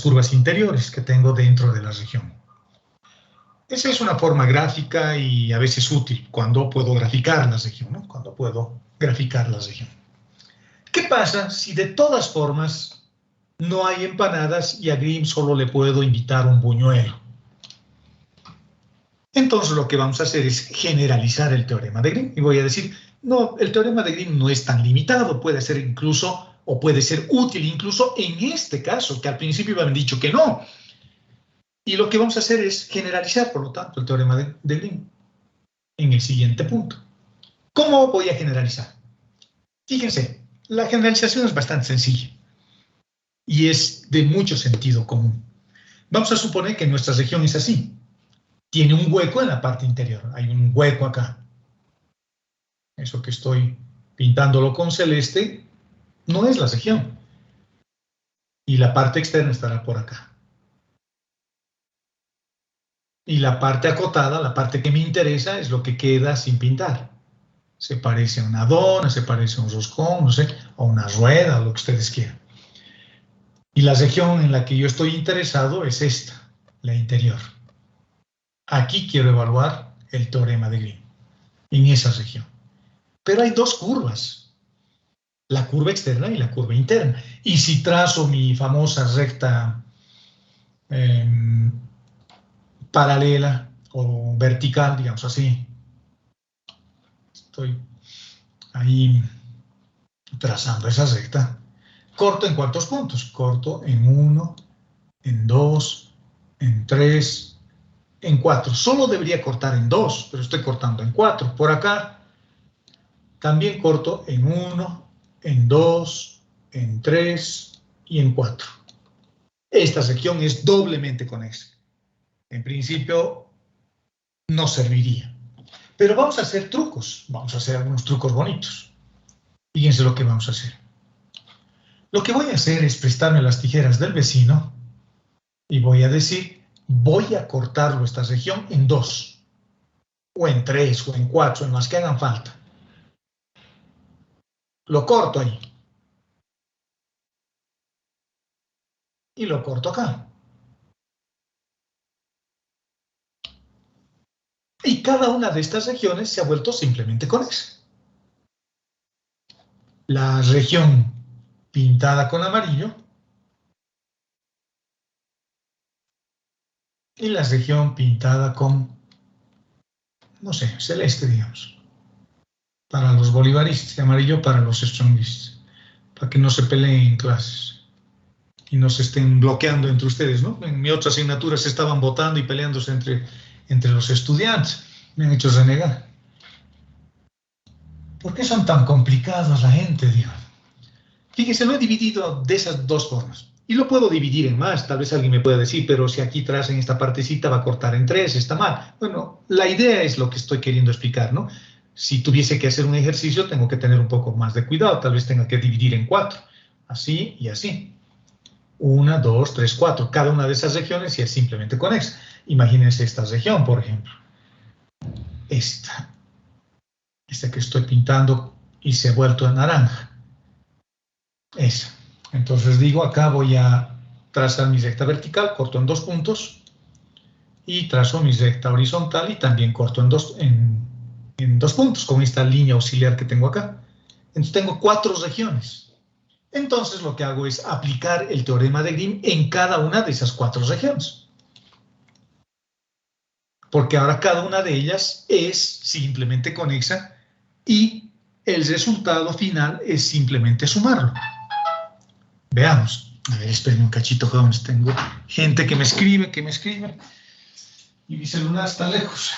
curvas interiores que tengo dentro de la región. Esa es una forma gráfica y a veces útil cuando puedo graficar la región, ¿no? Cuando puedo graficar la región. ¿Qué pasa si de todas formas no hay empanadas y a Grimm solo le puedo invitar un buñuelo? Entonces lo que vamos a hacer es generalizar el teorema de Grimm y voy a decir, no, el teorema de Grimm no es tan limitado, puede ser incluso, o puede ser útil incluso en este caso, que al principio me habían dicho que no. Y lo que vamos a hacer es generalizar, por lo tanto, el teorema de Grimm en el siguiente punto. ¿Cómo voy a generalizar? Fíjense, la generalización es bastante sencilla y es de mucho sentido común. Vamos a suponer que nuestra región es así. Tiene un hueco en la parte interior. Hay un hueco acá. Eso que estoy pintándolo con celeste no es la región. Y la parte externa estará por acá. Y la parte acotada, la parte que me interesa, es lo que queda sin pintar. Se parece a una dona, se parece a un roscón, no sé, a una rueda, lo que ustedes quieran. Y la región en la que yo estoy interesado es esta, la interior. Aquí quiero evaluar el teorema de Grimm, en esa región. Pero hay dos curvas, la curva externa y la curva interna. Y si trazo mi famosa recta paralela o vertical, digamos así, estoy ahí trazando esa recta, corto en cuántos puntos, corto en 1, en 2, en 3, en 4. Solo debería cortar en 2, pero estoy cortando en 4. Por acá también corto en 1, en 2, en 3 y en 4. Esta región es doblemente conexa. En principio no serviría. Pero vamos a hacer trucos, vamos a hacer algunos trucos bonitos. Fíjense lo que vamos a hacer. Lo que voy a hacer es prestarme las tijeras del vecino y voy a decir, voy a cortarlo esta región en 2, o en 3, o en 4, en las que hagan falta. Lo corto ahí. Y lo corto acá. Y cada una de estas regiones se ha vuelto simplemente conexa. La región pintada con amarillo y la región pintada con, no sé, celeste, digamos. Para los bolivaristas y amarillo para los strongistas. Para que no se peleen en clases y no se estén bloqueando entre ustedes, ¿no? En mi otra asignatura se estaban votando y peleándose entre los estudiantes. Me han hecho renegar. ¿Por qué son tan complicados la gente, digo? Fíjese, lo he dividido de esas dos formas. Y lo puedo dividir en más. Tal vez alguien me pueda decir, pero si aquí atrás en esta partecita va a cortar en 3, está mal. Bueno, la idea es lo que estoy queriendo explicar, ¿no? Si tuviese que hacer un ejercicio, tengo que tener un poco más de cuidado. Tal vez tenga que dividir en 4. Así y así. 1, 2, 3, 4. Cada una de esas regiones es simplemente conexa. Imagínense esta región, por ejemplo. Esta que estoy pintando y se ha vuelto a naranja. Esa. Entonces digo, acá voy a trazar mi recta vertical, corto en 2 puntos, y trazo mi recta horizontal y también corto en 2 puntos, con esta línea auxiliar que tengo acá. Entonces tengo 4 regiones. Entonces lo que hago es aplicar el teorema de Grimm en cada una de esas 4 regiones. Porque ahora cada una de ellas es simplemente conexa y el resultado final es simplemente sumarlo. Veamos. A ver, espérenme un cachito, jóvenes. Tengo gente que me escribe, y mi celular está lejos.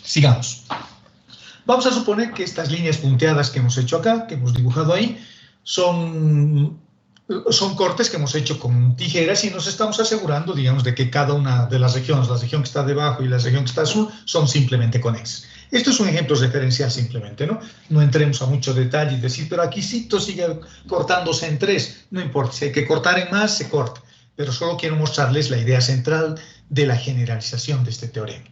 Sigamos. Vamos a suponer que estas líneas punteadas que hemos hecho acá, que hemos dibujado ahí, son cortes que hemos hecho con tijeras y nos estamos asegurando, digamos, de que cada una de las regiones, la región que está debajo y la región que está azul, son simplemente conexas. Esto es un ejemplo referencial simplemente, ¿no? No entremos a mucho detalle y decir, pero aquí sí sigue cortándose en 3. No importa, si hay que cortar en más, se corta. Pero solo quiero mostrarles la idea central de la generalización de este teorema.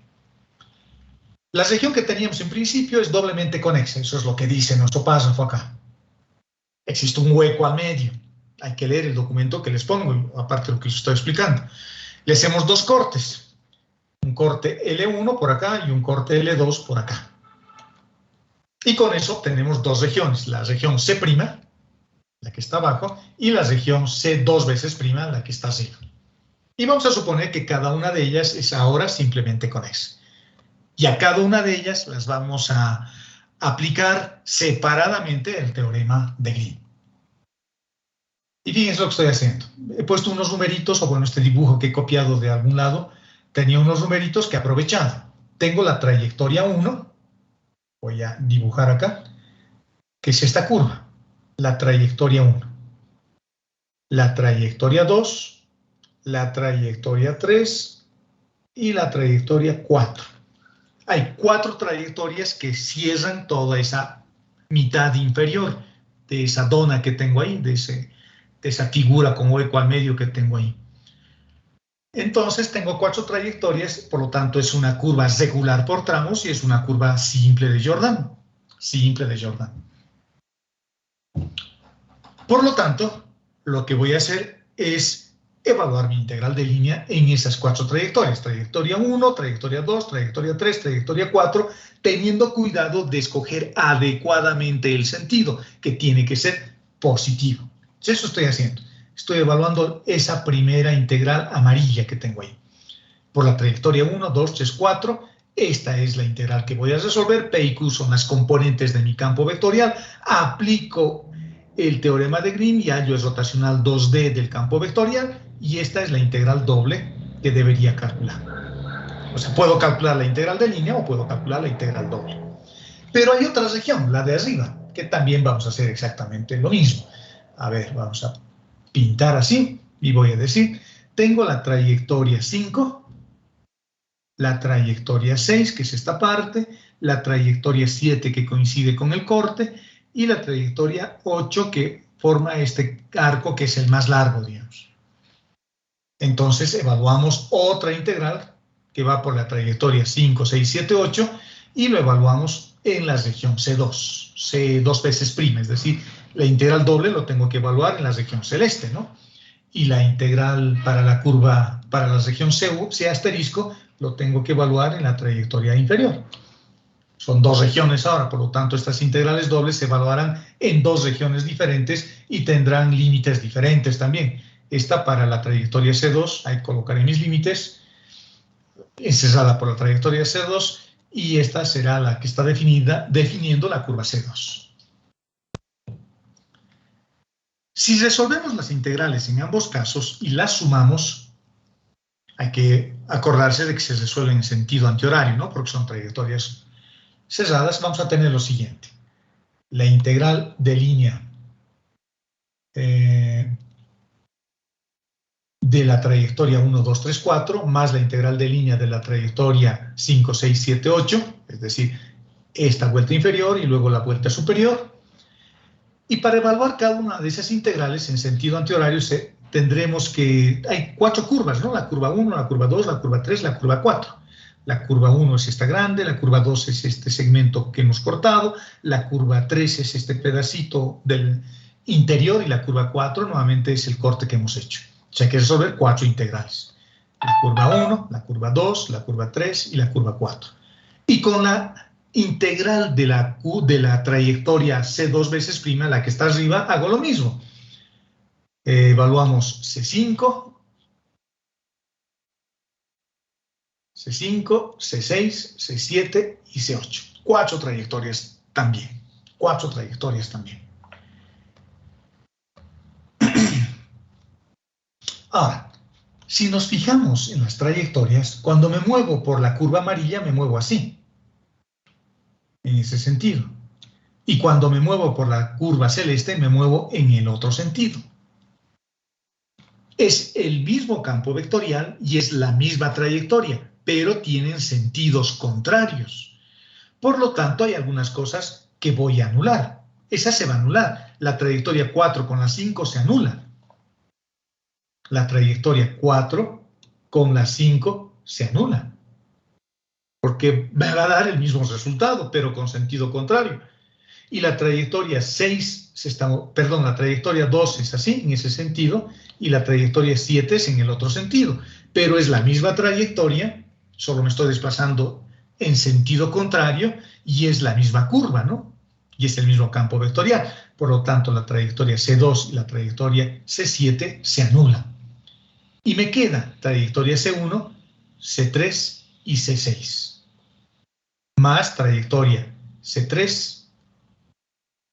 La región que teníamos en principio es doblemente conexa, eso es lo que dice nuestro párrafo acá. Existe un hueco al medio. Hay que leer el documento que les pongo, aparte de lo que les estoy explicando. Le hacemos dos cortes. Un corte L1 por acá y un corte L2 por acá. Y con eso tenemos dos regiones. La región C', la que está abajo, y la región C 2 veces prima, la que está arriba. Y vamos a suponer que cada una de ellas es ahora simplemente conexa. Y a cada una de ellas las vamos a aplicar separadamente el teorema de Green. Y fíjense lo que estoy haciendo. He puesto unos numeritos, o bueno, este dibujo que he copiado de algún lado, tenía unos numeritos que he aprovechado. Tengo la trayectoria 1, voy a dibujar acá, que es esta curva, la trayectoria 1. La trayectoria 2, la trayectoria 3 y la trayectoria 4. Hay 4 trayectorias que cierran toda esa mitad inferior de esa dona que tengo ahí, de esa figura con hueco al medio que tengo ahí. Entonces tengo 4 trayectorias, por lo tanto es una curva regular por tramos y es una curva simple de Jordan. Simple de Jordan. Por lo tanto, lo que voy a hacer es evaluar mi integral de línea en esas 4 trayectorias. Trayectoria 1, trayectoria 2, trayectoria 3, trayectoria 4, teniendo cuidado de escoger adecuadamente el sentido, que tiene que ser positivo. Eso estoy haciendo. Estoy evaluando esa primera integral amarilla que tengo ahí. Por la trayectoria 1, 2, 3, 4, esta es la integral que voy a resolver. P y Q son las componentes de mi campo vectorial. Aplico el teorema de Green y hallo el rotacional 2D del campo vectorial. Y esta es la integral doble que debería calcular. O sea, puedo calcular la integral de línea o puedo calcular la integral doble. Pero hay otra región, la de arriba, que también vamos a hacer exactamente lo mismo. A ver, vamos a pintar así y voy a decir, tengo la trayectoria 5, la trayectoria 6, que es esta parte, la trayectoria 7 que coincide con el corte y la trayectoria 8 que forma este arco que es el más largo, digamos. Entonces evaluamos otra integral que va por la trayectoria 5, 6, 7, 8 y lo evaluamos en la región C2, C2 veces prima, es decir, la integral doble lo tengo que evaluar en la región celeste, ¿no? Y la integral para la curva, para la región C asterisco, lo tengo que evaluar en la trayectoria inferior. Son 2 regiones ahora, por lo tanto estas integrales dobles se evaluarán en 2 regiones diferentes y tendrán límites diferentes también. Esta para la trayectoria C2, ahí colocaré mis límites, encerrada por la trayectoria C2, y esta será la que está definiendo la curva C2. Si resolvemos las integrales en ambos casos y las sumamos, hay que acordarse de que se resuelven en sentido antihorario, ¿no? Porque son trayectorias cerradas. Vamos a tener lo siguiente. La integral de línea de la trayectoria 1, 2, 3, 4, más la integral de línea de la trayectoria 5, 6, 7, 8, es decir, esta vuelta inferior y luego la vuelta superior. Y para evaluar cada una de esas integrales en sentido antihorario tendremos que... Hay 4 curvas, ¿no? La curva 1, la curva 2, la curva 3, la curva 4. La curva 1 es esta grande, la curva 2 es este segmento que hemos cortado, la curva 3 es este pedacito del interior y la curva 4 nuevamente es el corte que hemos hecho. O sea, hay que resolver 4 integrales. La curva 1, la curva 2, la curva 3 y la curva 4. Y con la integral de la trayectoria C2 veces prima, la que está arriba, hago lo mismo. Evaluamos C5, C5, C6, C7 y C8. 4 trayectorias también. 4 trayectorias también. Ahora, si nos fijamos en las trayectorias, cuando me muevo por la curva amarilla, me muevo así. En ese sentido. Y cuando me muevo por la curva celeste, me muevo en el otro sentido. Es el mismo campo vectorial y es la misma trayectoria, pero tienen sentidos contrarios. Por lo tanto, hay algunas cosas que voy a anular. Esa se va a anular. La trayectoria 4 con la 5 se anula. La trayectoria 4 con la 5 se anula. Porque me va a dar el mismo resultado, pero con sentido contrario. Y la trayectoria 6, la trayectoria 2 es así, en ese sentido, y la trayectoria 7 es en el otro sentido. Pero es la misma trayectoria, solo me estoy desplazando en sentido contrario, y es la misma curva, ¿no? Y es el mismo campo vectorial. Por lo tanto, la trayectoria C2 y la trayectoria C7 se anulan. Y me queda trayectoria C1, C3 y C6. Más trayectoria C3,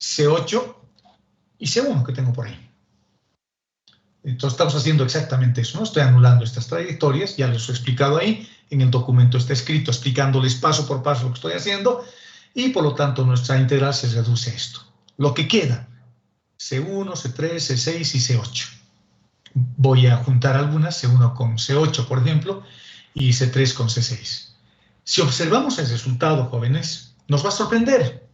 C8 y C1 que tengo por ahí. Entonces estamos haciendo exactamente eso, ¿no? Estoy anulando estas trayectorias, ya les he explicado ahí, en el documento está escrito explicándoles paso por paso lo que estoy haciendo, y por lo tanto nuestra integral se reduce a esto. Lo que queda, C1, C3, C6 y C8. Voy a juntar algunas, C1 con C8, por ejemplo, y C3 con C6. Si observamos el resultado, jóvenes, nos va a sorprender.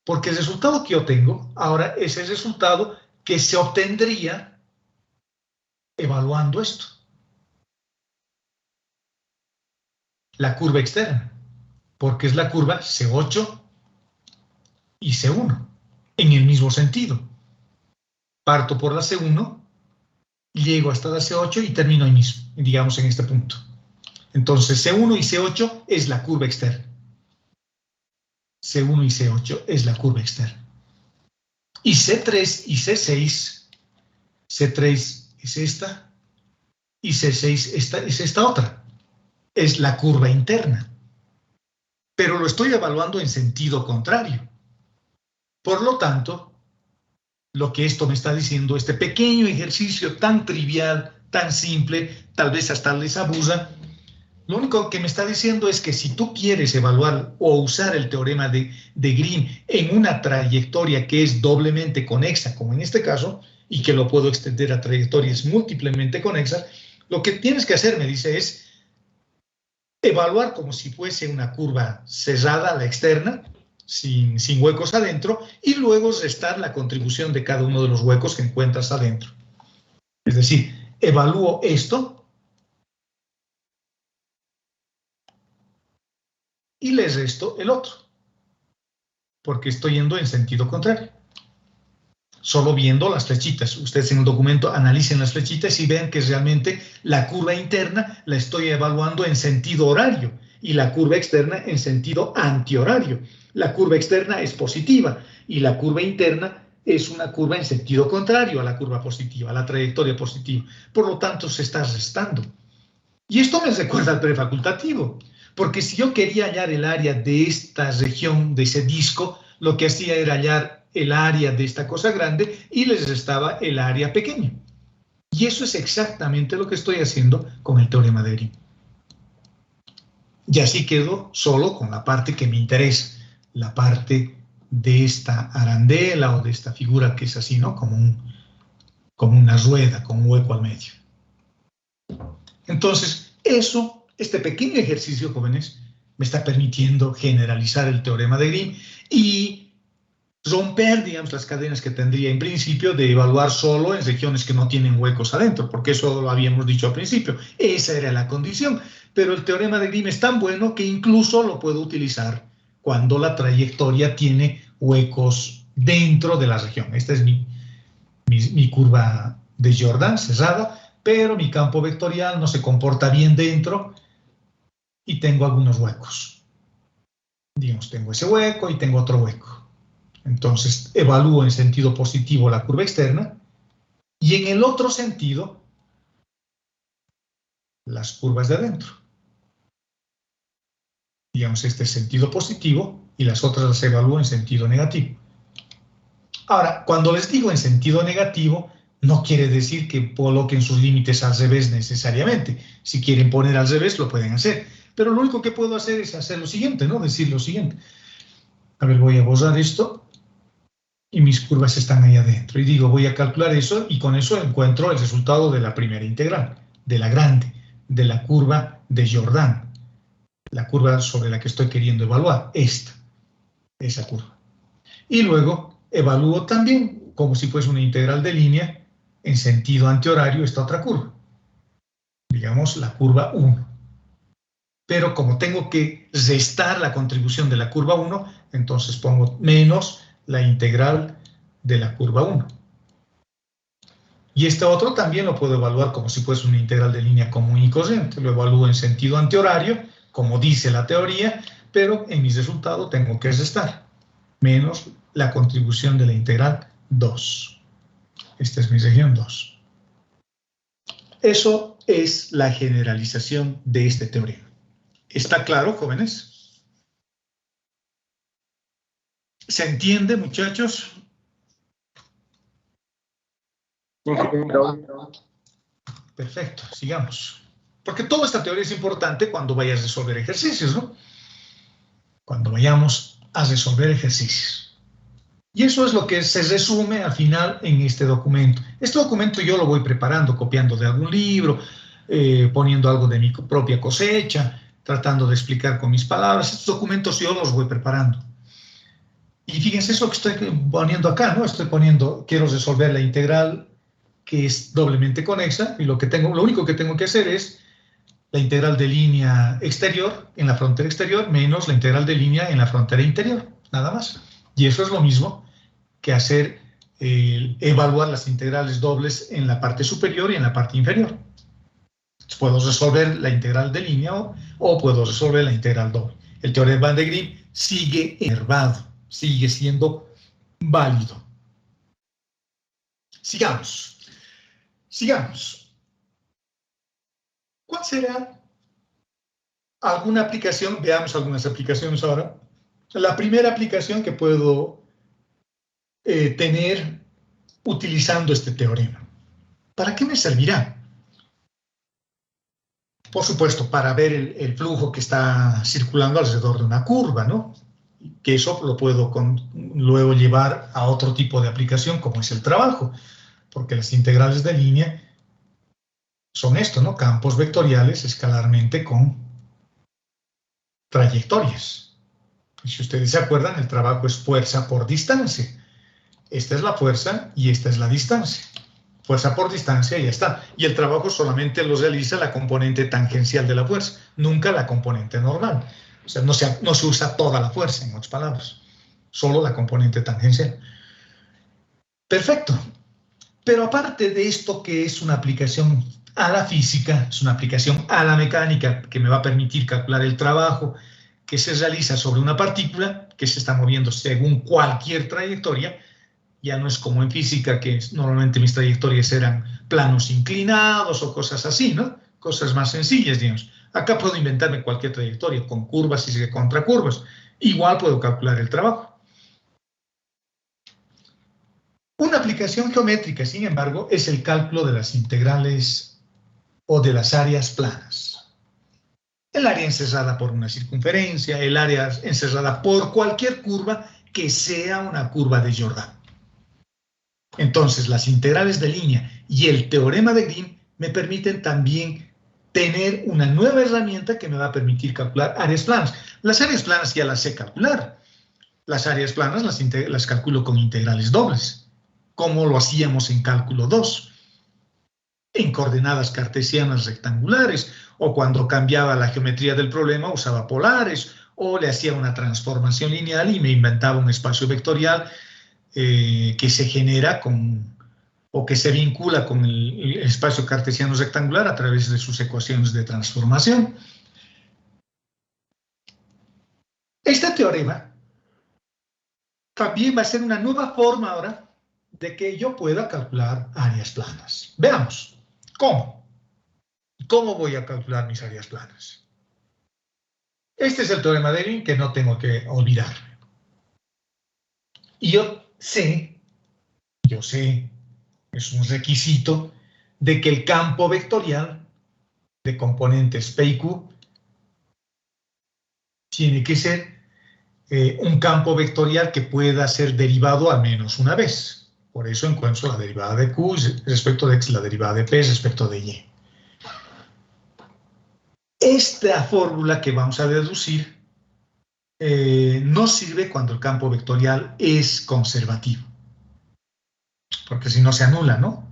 Porque el resultado que yo tengo ahora es el resultado que se obtendría evaluando esto. La curva externa, porque es la curva C8 y C1, en el mismo sentido. Parto por la C1, llego hasta la C8 y termino ahí mismo, digamos en este punto. Entonces C1 y C8 es la curva externa. C1 y C8 es la curva externa. Y C3 y C6, C3 es esta y C6 es esta otra. Es la curva interna. Pero lo estoy evaluando en sentido contrario. Por lo tanto, lo que esto me está diciendo, este pequeño ejercicio tan trivial, tan simple, tal vez hasta les abusa, lo único que me está diciendo es que si tú quieres evaluar o usar el teorema de Green en una trayectoria que es doblemente conexa, como en este caso, y que lo puedo extender a trayectorias múltiplemente conexas, lo que tienes que hacer, me dice, es evaluar como si fuese una curva cerrada, la externa, sin huecos adentro, y luego restar la contribución de cada uno de los huecos que encuentras adentro. Es decir, evalúo esto y le resto el otro, porque estoy yendo en sentido contrario. Solo viendo las flechitas. Ustedes en el documento analicen las flechitas y vean que realmente la curva interna la estoy evaluando en sentido horario y la curva externa en sentido antihorario. La curva externa es positiva y la curva interna es una curva en sentido contrario a la curva positiva, a la trayectoria positiva. Por lo tanto, se está restando. Y esto me recuerda al prefacultativo. Porque si yo quería hallar el área de esta región, de ese disco, lo que hacía era hallar el área de esta cosa grande y les restaba el área pequeña. Y eso es exactamente lo que estoy haciendo con el teorema de Green. Y así quedo solo con la parte que me interesa, la parte de esta arandela o de esta figura que es así, ¿no? Como una rueda, con un hueco al medio. Entonces, este pequeño ejercicio, jóvenes, me está permitiendo generalizar el teorema de Green y romper, digamos, las cadenas que tendría en principio de evaluar solo en regiones que no tienen huecos adentro, porque eso lo habíamos dicho al principio. Esa era la condición. Pero el teorema de Green es tan bueno que incluso lo puedo utilizar cuando la trayectoria tiene huecos dentro de la región. Esta es mi curva de Jordan cerrada, pero mi campo vectorial no se comporta bien dentro y tengo algunos huecos. Digamos, tengo ese hueco y tengo otro hueco. Entonces, evalúo en sentido positivo la curva externa y en el otro sentido, las curvas de adentro. Digamos, este es sentido positivo y las otras las evalúo en sentido negativo. Ahora, cuando les digo en sentido negativo, no quiere decir que coloquen sus límites al revés necesariamente. Si quieren poner al revés, lo pueden hacer. Pero lo único que puedo hacer es hacer lo siguiente, ¿no? Decir lo siguiente. A ver, voy a borrar esto y mis curvas están ahí adentro. Y digo, voy a calcular eso y con eso encuentro el resultado de la primera integral, de la grande, de la curva de Jordan. La curva sobre la que estoy queriendo evaluar, esa curva. Y luego evalúo también, como si fuese una integral de línea, en sentido antihorario esta otra curva. Digamos la curva 1. Pero como tengo que restar la contribución de la curva 1, entonces pongo menos la integral de la curva 1. Y este otro también lo puedo evaluar como si fuese una integral de línea común y corriente. Lo evalúo en sentido antihorario, como dice la teoría, pero en mi resultado tengo que restar menos la contribución de la integral 2. Esta es mi región 2. Eso es la generalización de este teorema. ¿Está claro, jóvenes? ¿Se entiende, muchachos? Perfecto, sigamos. Porque toda esta teoría es importante cuando vayas a resolver ejercicios, ¿no? Cuando vayamos a resolver ejercicios. Y eso es lo que se resume al final en este documento. Este documento yo lo voy preparando, copiando de algún libro, poniendo algo de mi propia cosecha, tratando de explicar con mis palabras. Estos documentos yo los voy preparando. Y fíjense eso que estoy poniendo acá, ¿no? Estoy poniendo, quiero resolver la integral que es doblemente conexa, y lo único que tengo que hacer es la integral de línea exterior en la frontera exterior menos la integral de línea en la frontera interior, nada más. Y eso es lo mismo que hacer, evaluar las integrales dobles en la parte superior y en la parte inferior. Puedo resolver la integral de línea o puedo resolver la integral doble. El teorema de Green sigue enervado, sigue siendo válido. Sigamos. ¿Cuál será alguna aplicación? Veamos algunas aplicaciones ahora. La primera aplicación que puedo tener utilizando este teorema. ¿Para qué me servirá? Por supuesto, para ver el flujo que está circulando alrededor de una curva, ¿no? Que eso lo puedo luego llevar a otro tipo de aplicación, como es el trabajo, porque las integrales de línea son esto, ¿no? Campos vectoriales escalarmente con trayectorias. Y si ustedes se acuerdan, el trabajo es fuerza por distancia. Esta es la fuerza y esta es la distancia. Fuerza por distancia y ya está. Y el trabajo solamente lo realiza la componente tangencial de la fuerza, nunca la componente normal. O sea, no se usa toda la fuerza, en otras palabras, solo la componente tangencial. Perfecto. Pero aparte de esto, que es una aplicación a la física, es una aplicación a la mecánica que me va a permitir calcular el trabajo que se realiza sobre una partícula que se está moviendo según cualquier trayectoria. Ya no es como en física, que normalmente mis trayectorias eran planos inclinados o cosas así, ¿no? Cosas más sencillas, digamos. Acá puedo inventarme cualquier trayectoria, con curvas y contracurvas. Igual puedo calcular el trabajo. Una aplicación geométrica, sin embargo, es el cálculo de las integrales o de las áreas planas. El área encerrada por una circunferencia, el área encerrada por cualquier curva que sea una curva de Jordan. Entonces, las integrales de línea y el teorema de Green me permiten también tener una nueva herramienta que me va a permitir calcular áreas planas. Las áreas planas ya las sé calcular. Las áreas planas las calculo con integrales dobles, como lo hacíamos en cálculo 2, en coordenadas cartesianas rectangulares, o cuando cambiaba la geometría del problema usaba polares, o le hacía una transformación lineal y me inventaba un espacio vectorial que se genera o que se vincula con el espacio cartesiano rectangular a través de sus ecuaciones de transformación. Este teorema también va a ser una nueva forma ahora de que yo pueda calcular áreas planas. Veamos, ¿cómo? ¿Cómo voy a calcular mis áreas planas? Este es el teorema de Green que no tengo que olvidarme. Y yo sé, es un requisito de que el campo vectorial de componentes P y Q tiene que ser un campo vectorial que pueda ser derivado al menos una vez. Por eso encuentro la derivada de Q respecto de X, la derivada de P respecto de Y. Esta fórmula que vamos a deducir no sirve cuando el campo vectorial es conservativo. Porque si no se anula, ¿no?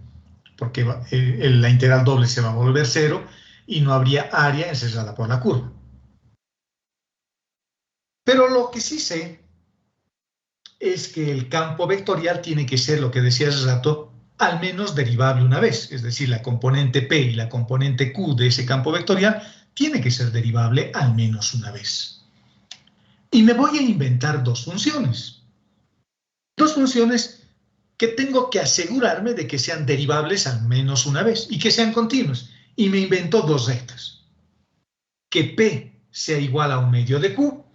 Porque la integral doble se va a volver cero y no habría área encerrada por la curva. Pero lo que sí sé es que el campo vectorial tiene que ser, lo que decía hace rato, al menos derivable una vez. Es decir, la componente P y la componente Q de ese campo vectorial tiene que ser derivable al menos una vez. Y me voy a inventar dos funciones. Dos funciones que tengo que asegurarme de que sean derivables al menos una vez y que sean continuas. Y me invento dos rectas. Que P sea igual a un medio de Q,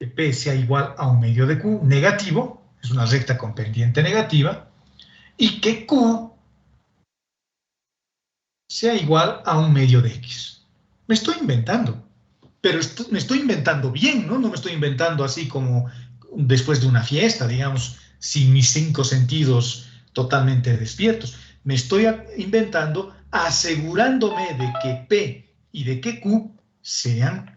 que P sea igual a un medio de Q negativo, es una recta con pendiente negativa, y que Q sea igual a un medio de X. Me estoy inventando, pero me estoy inventando bien, ¿no? No me estoy inventando así como después de una fiesta, digamos, sin mis 5 sentidos totalmente despiertos. Me estoy inventando asegurándome de que P y de que Q sean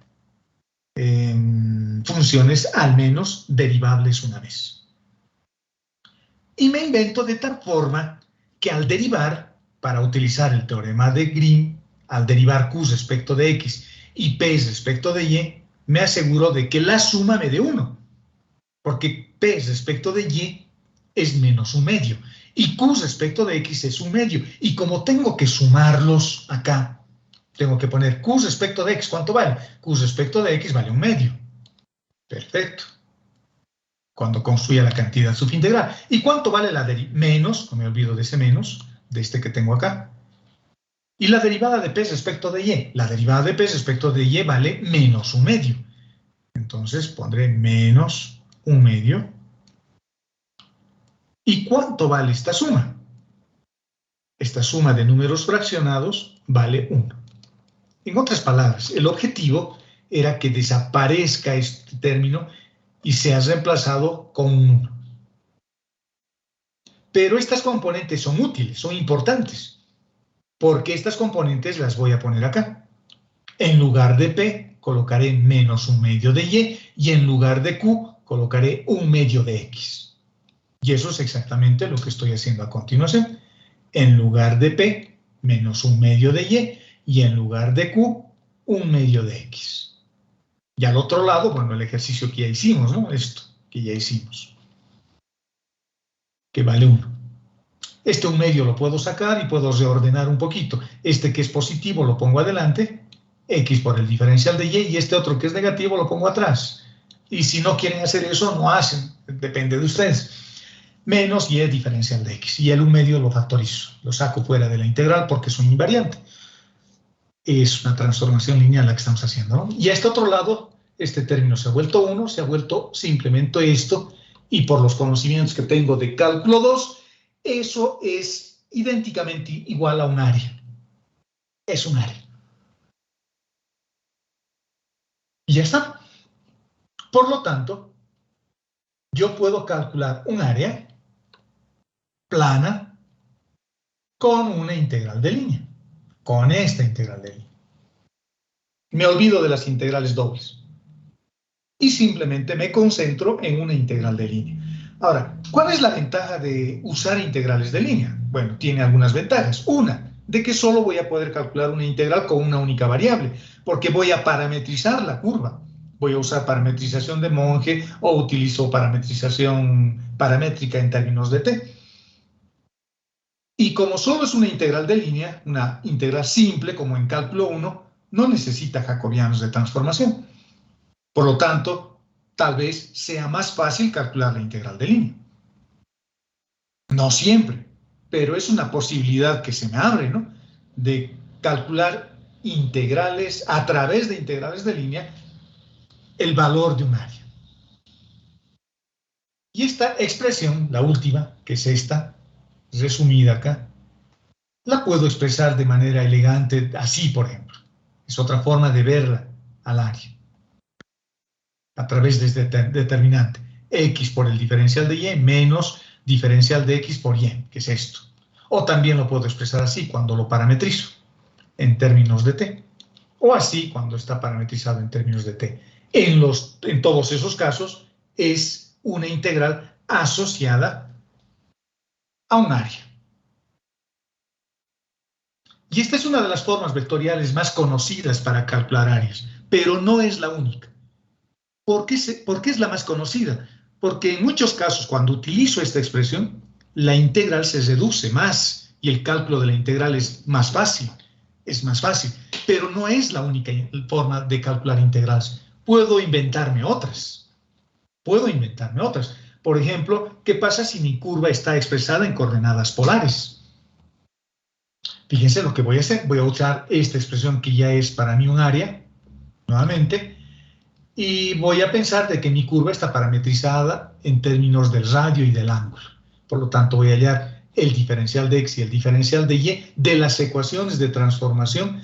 funciones al menos derivables una vez. Y me invento de tal forma que al derivar, para utilizar el teorema de Green, al derivar Q respecto de X y P respecto de Y, me aseguro de que la suma me dé 1. Porque P respecto de Y es menos un medio. Y Q respecto de X es un medio. Y como tengo que sumarlos acá, tengo que poner Q respecto de X. ¿Cuánto vale? Q respecto de X vale un medio. Perfecto. Cuando construya la cantidad subintegral. ¿Y cuánto vale la derivada? Menos, no me olvido de ese menos, de este que tengo acá. Y la derivada de P respecto de Y. La derivada de P respecto de Y vale menos un medio. Entonces pondré menos un medio. ¿Y cuánto vale esta suma? Esta suma de números fraccionados vale 1. En otras palabras, el objetivo era que desaparezca este término y sea reemplazado con un 1. Pero estas componentes son útiles, son importantes, porque estas componentes las voy a poner acá. En lugar de P, colocaré menos un medio de Y, y en lugar de Q, colocaré un medio de X. Y eso es exactamente lo que estoy haciendo a continuación. En lugar de P, menos un medio de Y, y en lugar de Q, un medio de X. Y al otro lado, bueno, el ejercicio que ya hicimos, ¿no? Esto que ya hicimos, que vale 1. Este un medio lo puedo sacar y puedo reordenar un poquito. Este que es positivo lo pongo adelante, X por el diferencial de Y, y este otro que es negativo lo pongo atrás. Y si no quieren hacer eso, no hacen, depende de ustedes. Menos Y diferencial de X. Y el un medio lo factorizo, lo saco fuera de la integral porque es un invariante. Es una transformación lineal la que estamos haciendo, ¿no? Y a este otro lado, este término se ha vuelto 1, se ha vuelto simplemente esto, y por los conocimientos que tengo de cálculo 2, eso es idénticamente igual a un área. Es un área. Y ya está. Por lo tanto, yo puedo calcular un área plana con una integral de línea, con esta integral de línea. Me olvido de las integrales dobles y simplemente me concentro en una integral de línea. Ahora, ¿cuál es la ventaja de usar integrales de línea? Bueno, tiene algunas ventajas. Una, de que solo voy a poder calcular una integral con una única variable, porque voy a parametrizar la curva. Voy a usar parametrización de Monge o utilizo parametrización paramétrica en términos de t. Y como solo es una integral de línea, una integral simple como en cálculo 1, no necesita jacobianos de transformación. Por lo tanto, tal vez sea más fácil calcular la integral de línea. No siempre, pero es una posibilidad que se me abre, ¿no? De calcular integrales, a través de integrales de línea, el valor de un área. Y esta expresión, la última, que es esta, resumida acá, la puedo expresar de manera elegante, así, por ejemplo. Es otra forma de verla al área. A través de este determinante. X por el diferencial de Y menos diferencial de X por Y, que es esto. O también lo puedo expresar así cuando lo parametrizo, en términos de T. O así cuando está parametrizado en términos de T. En todos esos casos es una integral asociada a un área. Y esta es una de las formas vectoriales más conocidas para calcular áreas, pero no es la única. ¿Por qué es la más conocida? Porque en muchos casos, cuando utilizo esta expresión, la integral se reduce más y el cálculo de la integral es más fácil. Es más fácil, pero no es la única forma de calcular integrales. Puedo inventarme otras. Por ejemplo, ¿qué pasa si mi curva está expresada en coordenadas polares? Fíjense lo que voy a hacer. Voy a usar esta expresión que ya es para mí un área, nuevamente, y voy a pensar de que mi curva está parametrizada en términos del radio y del ángulo. Por lo tanto, voy a hallar el diferencial de X y el diferencial de Y de las ecuaciones de transformación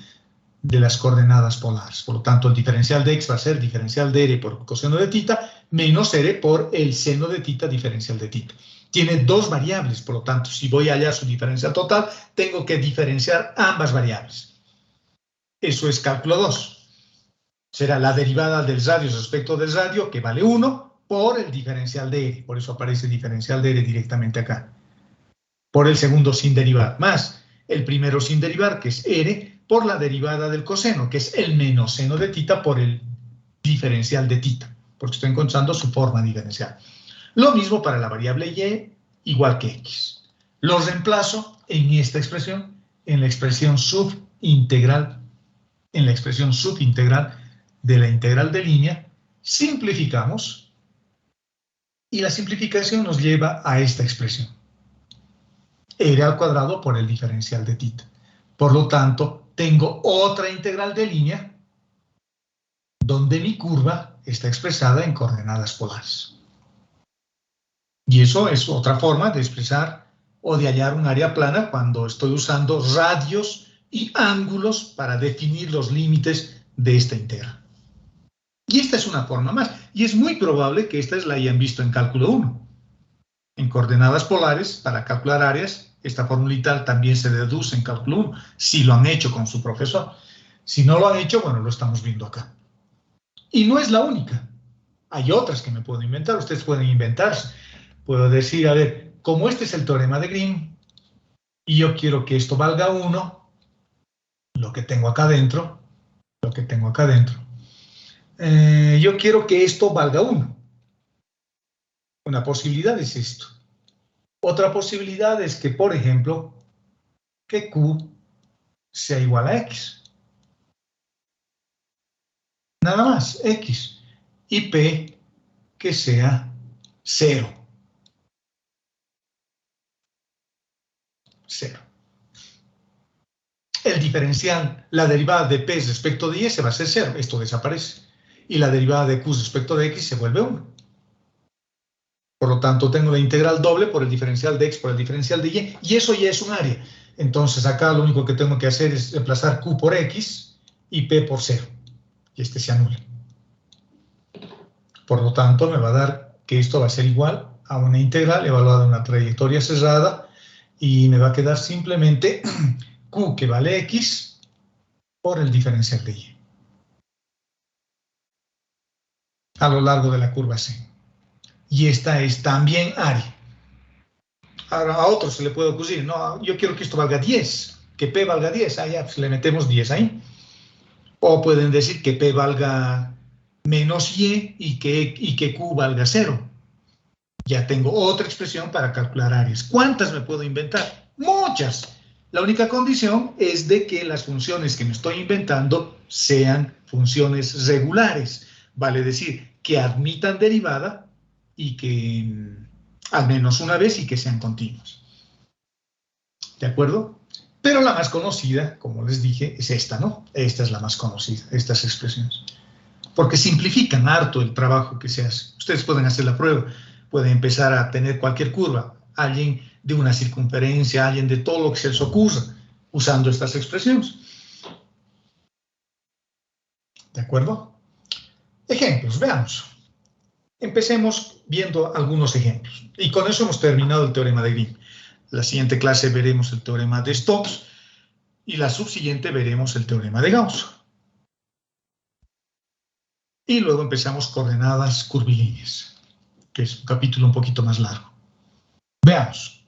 de las coordenadas polares. Por lo tanto, el diferencial de X va a ser diferencial de R por coseno de θ menos R por el seno de θ diferencial de θ. Tiene dos variables, por lo tanto, si voy a hallar su diferencial total, tengo que diferenciar ambas variables. Eso es cálculo 2. Será la derivada del radio respecto del radio, que vale 1, por el diferencial de R. Por eso aparece diferencial de R directamente acá. Por el segundo sin derivar, más el primero sin derivar, que es R, por la derivada del coseno, que es el menos seno de θ por el diferencial de θ, porque estoy encontrando su forma diferencial. Lo mismo para la variable Y, igual que X. Lo reemplazo en esta expresión, en la expresión subintegral de la integral de línea, simplificamos y la simplificación nos lleva a esta expresión. R al cuadrado por el diferencial de θ. Por lo tanto, tengo otra integral de línea donde mi curva está expresada en coordenadas polares. Y eso es otra forma de expresar o de hallar un área plana cuando estoy usando radios y ángulos para definir los límites de esta integral. Y esta es una forma más. Y es muy probable que esta la hayan visto en cálculo 1. En coordenadas polares, para calcular áreas, esta formulita también se deduce en cálculo 1, si lo han hecho con su profesor. Si no lo han hecho, bueno, lo estamos viendo acá. Y no es la única. Hay otras que me puedo inventar, ustedes pueden inventarse. Puedo decir, a ver, como este es el teorema de Green, y yo quiero que esto valga 1, lo que tengo acá adentro, yo quiero que esto valga 1. Una posibilidad es esto. Otra posibilidad es que, por ejemplo, que Q sea igual a X. Nada más, X. Y P que sea 0. 0. El diferencial, la derivada de P respecto de Y se va a hacer 0. Esto desaparece. Y la derivada de Q respecto de X se vuelve 1. Por lo tanto, tengo la integral doble por el diferencial de X por el diferencial de Y, y eso ya es un área. Entonces, acá lo único que tengo que hacer es reemplazar Q por X y P por 0. Y este se anula. Por lo tanto, me va a dar que esto va a ser igual a una integral evaluada en una trayectoria cerrada, y me va a quedar simplemente Q, que vale X, por el diferencial de Y. A lo largo de la curva C. Y esta es también área. Ahora a otro se le puede ocurrir, no, yo quiero que esto valga 10, que P valga 10, ya pues le metemos 10 ahí. O pueden decir que P valga menos Y y que Q valga 0. Ya tengo otra expresión para calcular áreas. ¿Cuántas me puedo inventar? Muchas. La única condición es de que las funciones que me estoy inventando sean funciones regulares. Vale decir que admitan derivada y que al menos una vez y que sean continuas. ¿De acuerdo? Pero la más conocida, como les dije, es esta, ¿no? Esta es la más conocida, estas expresiones. Porque simplifican harto el trabajo que se hace. Ustedes pueden hacer la prueba, pueden empezar a tener cualquier curva, alguien de una circunferencia, alguien de todo lo que se les ocurra, usando estas expresiones. ¿De acuerdo? Ejemplos, veamos. Empecemos viendo algunos ejemplos. Y con eso hemos terminado el teorema de Green. La siguiente clase veremos el teorema de Stokes y la subsiguiente veremos el teorema de Gauss. Y luego empezamos coordenadas curvilíneas, que es un capítulo un poquito más largo. Veamos.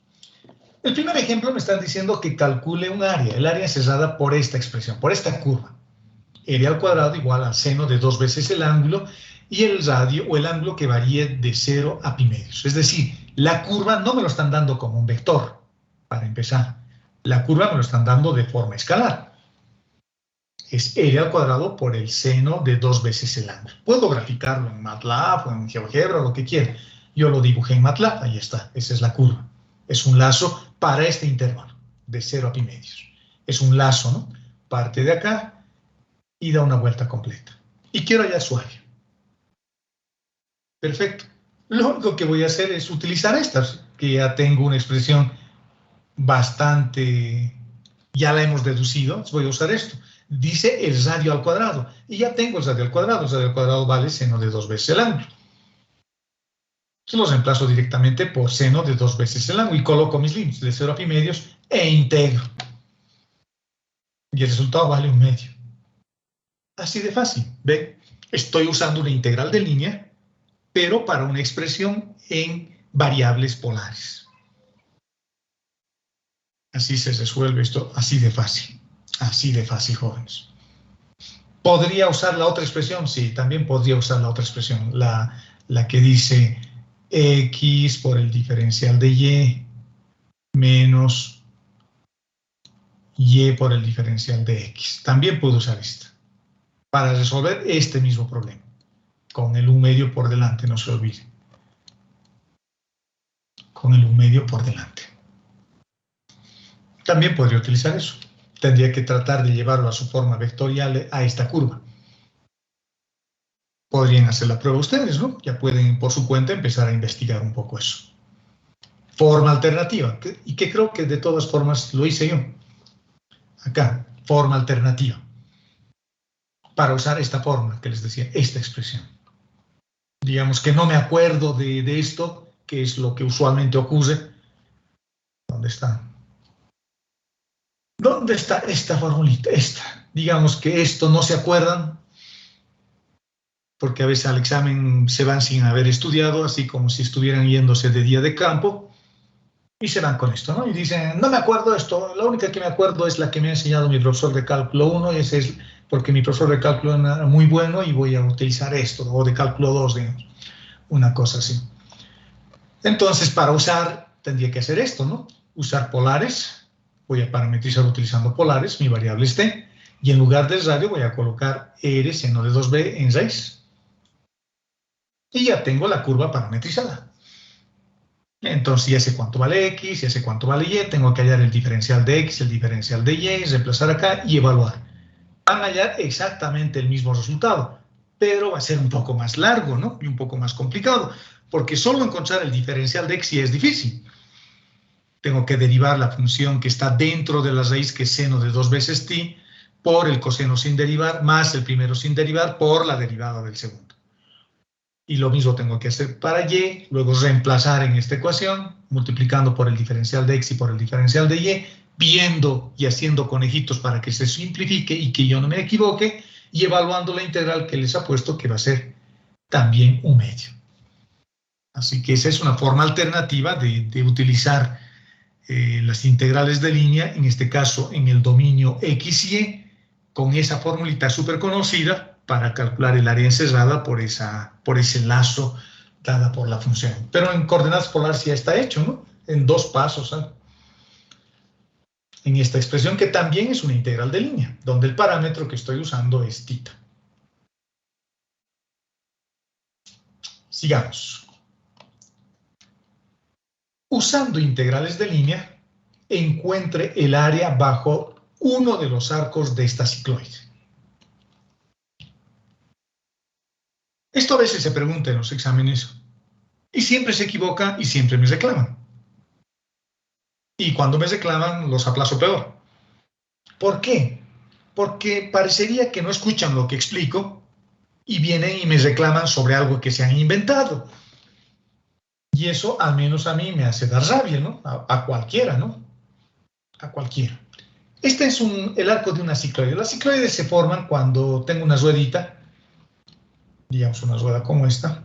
El primer ejemplo me están diciendo que calcule un área. El área es dada por esta expresión, por esta curva. R al cuadrado igual al seno de 2 veces el ángulo y el radio o el ángulo que varíe de 0 a pi medios. Es decir, la curva no me lo están dando como un vector, para empezar. La curva me lo están dando de forma escalar. Es R al cuadrado por el seno de 2 veces el ángulo. Puedo graficarlo en MATLAB o en GeoGebra o lo que quiera. Yo lo dibujé en MATLAB, ahí está, esa es la curva. Es un lazo para este intervalo, de 0 a pi medios. Es un lazo, ¿no? Parte de acá y da una vuelta completa. Y quiero hallar su área. Perfecto. Lo único que voy a hacer es utilizar estas, que ya tengo una expresión bastante, ya la hemos deducido, voy a usar esto. Dice el radio al cuadrado, y ya tengo el radio al cuadrado. El radio al cuadrado vale seno de 2 veces el ángulo. Entonces los reemplazo directamente por seno de 2 veces el ángulo y coloco mis límites de 0 a pi medios e integro. Y el resultado vale 1 medio. Así de fácil, ¿ven? Estoy usando una integral de línea, pero para una expresión en variables polares. Así se resuelve esto, así de fácil, jóvenes. ¿Podría usar la otra expresión? Sí, también podría usar la otra expresión, la que dice x por el diferencial de y menos y por el diferencial de x. También puedo usar esta para resolver este mismo problema, con el 1 medio por delante, no se olviden. Con el 1 medio por delante. También podría utilizar eso. Tendría que tratar de llevarlo a su forma vectorial a esta curva. Podrían hacer la prueba ustedes, ¿no? Ya pueden por su cuenta empezar a investigar un poco eso. Forma alternativa, y que creo que de todas formas lo hice yo. Acá, forma alternativa. Para usar esta forma que les decía, esta expresión. Digamos que no me acuerdo de esto, que es lo que usualmente ocurre. ¿Dónde está? ¿Dónde está esta formulita? Esta. Digamos que esto no se acuerdan, porque a veces al examen se van sin haber estudiado, así como si estuvieran yéndose de día de campo, y se van con esto, ¿no? Y dicen, no me acuerdo esto, la única que me acuerdo es la que me ha enseñado mi profesor de cálculo 1, y ese es porque mi profesor de cálculo era muy bueno y voy a utilizar esto, o de cálculo 2, digamos, una cosa así. Entonces, para usar, tendría que hacer esto, ¿no? Usar polares, voy a parametrizar utilizando polares, mi variable es t, y en lugar del radio voy a colocar r seno de 2b en 6. Y ya tengo la curva parametrizada. Entonces ya sé cuánto vale x, ya sé cuánto vale y, tengo que hallar el diferencial de x, el diferencial de y, reemplazar acá y evaluar. Van a hallar exactamente el mismo resultado, pero va a ser un poco más largo, ¿no? Y un poco más complicado, porque solo encontrar el diferencial de x y es difícil. Tengo que derivar la función que está dentro de la raíz, que es seno de 2 veces t, por el coseno sin derivar, más el primero sin derivar, por la derivada del segundo. Y lo mismo tengo que hacer para y, luego reemplazar en esta ecuación, multiplicando por el diferencial de x y por el diferencial de y, viendo y haciendo conejitos para que se simplifique y que yo no me equivoque, y evaluando la integral que les ha puesto, que va a ser también 1 medio. Así que esa es una forma alternativa de utilizar las integrales de línea, en este caso en el dominio x y y, con esa formulita súper conocida, para calcular el área encerrada por ese lazo dada por la función. Pero en coordenadas polares ya está hecho, ¿no? En 2 pasos, ¿eh? En esta expresión que también es una integral de línea, donde el parámetro que estoy usando es θ. Sigamos. Usando integrales de línea, encuentre el área bajo uno de los arcos de esta cicloide. Esto a veces se pregunta en los exámenes y siempre se equivoca y siempre me reclaman. Y cuando me reclaman, los aplazo peor. ¿Por qué? Porque parecería que no escuchan lo que explico y vienen y me reclaman sobre algo que se han inventado. Y eso al menos a mí me hace dar rabia, ¿no? A cualquiera, ¿no? A cualquiera. Este es el arco de una cicloide. Las cicloides se forman cuando tengo una ruedita, digamos una rueda como esta,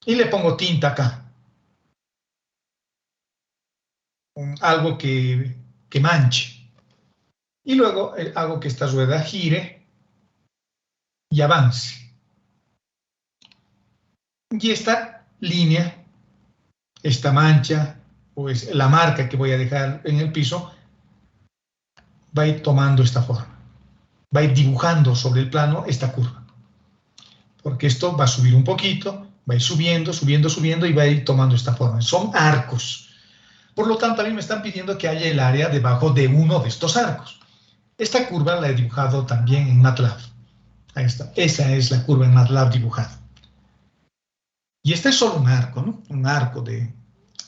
y le pongo tinta acá. Algo que manche. Y luego hago que esta rueda gire y avance. Y esta línea, esta mancha, pues la marca que voy a dejar en el piso, va a ir tomando esta forma. Va a ir dibujando sobre el plano esta curva. Porque esto va a subir un poquito, va a ir subiendo, subiendo, subiendo y va a ir tomando esta forma. Son arcos. Por lo tanto, a mí me están pidiendo que haya el área debajo de uno de estos arcos. Esta curva la he dibujado también en MATLAB. Ahí está. Esa es la curva en MATLAB dibujada. Y este es solo un arco, ¿no? Un arco de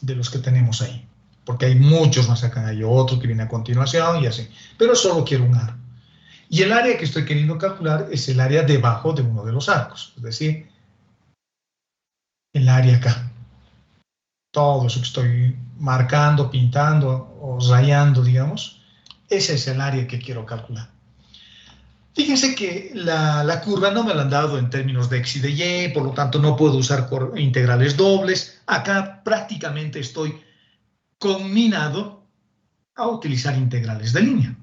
los que tenemos ahí. Porque hay muchos más acá. Hay otro que viene a continuación y así. Pero solo quiero un arco. Y el área que estoy queriendo calcular es el área debajo de uno de los arcos. Es decir, el área acá. Todo eso que estoy marcando, pintando o rayando, digamos, ese es el área que quiero calcular. Fíjense que la curva no me la han dado en términos de x y de y, por lo tanto no puedo usar integrales dobles. Acá prácticamente estoy conminado a utilizar integrales de línea.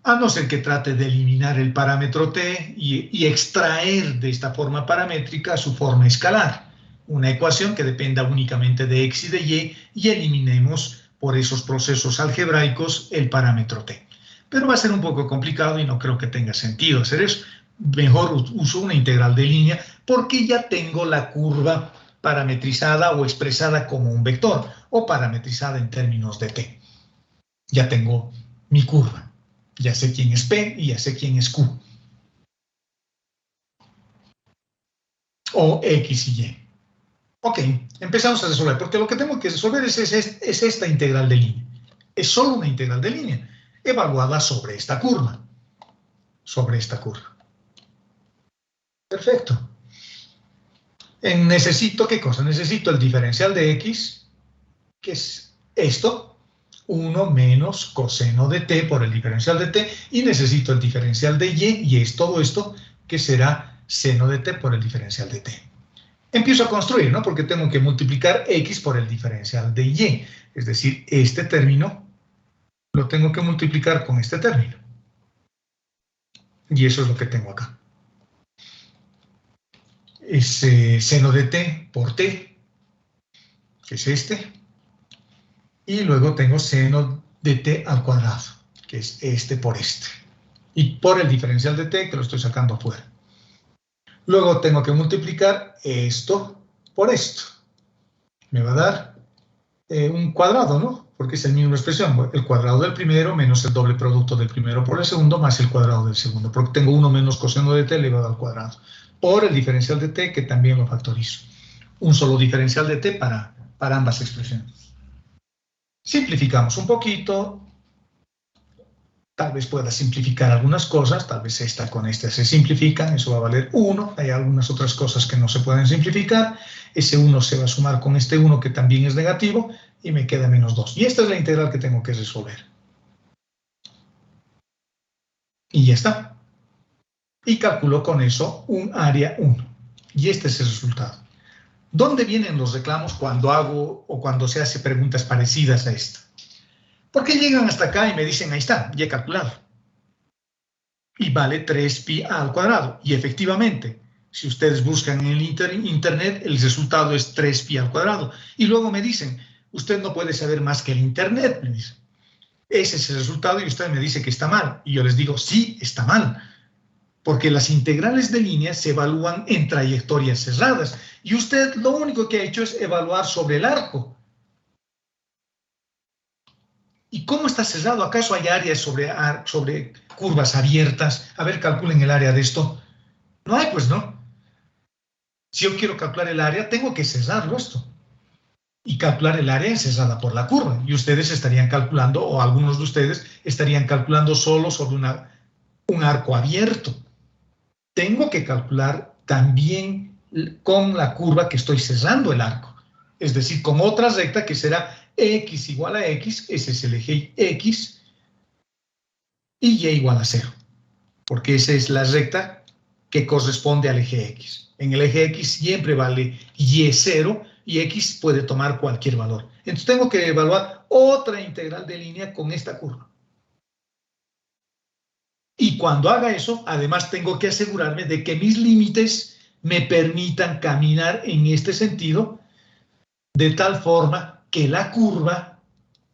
A no ser que trate de eliminar el parámetro t y extraer de esta forma paramétrica su forma escalar. Una ecuación que dependa únicamente de x y de y eliminemos por esos procesos algebraicos el parámetro t. Pero va a ser un poco complicado y no creo que tenga sentido hacer eso. Mejor uso una integral de línea porque ya tengo la curva parametrizada o expresada como un vector o parametrizada en términos de t. Ya tengo mi curva. Ya sé quién es P y ya sé quién es Q. O X y Y. Ok, empezamos a resolver, porque lo que tengo que resolver es esta integral de línea. Es solo una integral de línea, evaluada sobre esta curva. Sobre esta curva. Perfecto. Necesito, ¿qué cosa? Necesito el diferencial de X, que es esto, 1 menos coseno de t por el diferencial de t, y necesito el diferencial de y es todo esto, que será seno de t por el diferencial de t. Empiezo a construir, ¿no? Porque tengo que multiplicar x por el diferencial de y. Es decir, este término lo tengo que multiplicar con este término. Y eso es lo que tengo acá. Es seno de t por t, que es este. Y luego tengo seno de t al cuadrado, que es este por este. Y por el diferencial de t, que lo estoy sacando afuera. Luego tengo que multiplicar esto por esto. Me va a dar un cuadrado, ¿no? Porque es la misma expresión. El cuadrado del primero menos el doble producto del primero por el segundo más el cuadrado del segundo. Porque tengo 1 menos coseno de t elevado al cuadrado. Por el diferencial de t, que también lo factorizo. Un solo diferencial de t para ambas expresiones. Simplificamos un poquito. Tal vez pueda simplificar algunas cosas, tal vez esta con esta se simplifican, eso va a valer 1, hay algunas otras cosas que no se pueden simplificar, ese 1 se va a sumar con este 1 que también es negativo, y me queda menos 2. Y esta es la integral que tengo que resolver. Y ya está. Y calculo con eso un área 1. Y este es el resultado. ¿Dónde vienen los reclamos cuando hago o cuando se hace preguntas parecidas a esta? Porque llegan hasta acá y me dicen, ahí está, ya he calculado. Y vale 3pi al cuadrado. Y efectivamente, si ustedes buscan en el internet, el resultado es 3pi al cuadrado. Y luego me dicen, usted no puede saber más que el internet, me dicen. Ese es el resultado y usted me dice que está mal. Y yo les digo, sí, está mal. porque las integrales de línea se evalúan en trayectorias cerradas, y usted lo único que ha hecho es evaluar sobre el arco. ¿Y cómo está cerrado? ¿Acaso hay áreas sobre curvas abiertas? A ver, calculen el área de esto. No hay, pues no. Si yo quiero calcular el área, tengo que cerrarlo esto. Y calcular el área cerrada por la curva. Y ustedes estarían calculando, o algunos de ustedes estarían calculando solo sobre un arco abierto. Tengo que calcular también con la curva que estoy cerrando el arco. Es decir, con otra recta que será x igual a x, ese es el eje x, y y igual a 0. Porque esa es la recta que corresponde al eje x. En el eje x siempre vale y 0, y x puede tomar cualquier valor. Entonces tengo que evaluar otra integral de línea con esta curva. Y cuando haga eso, además tengo que asegurarme de que mis límites me permitan caminar en este sentido, de tal forma que la curva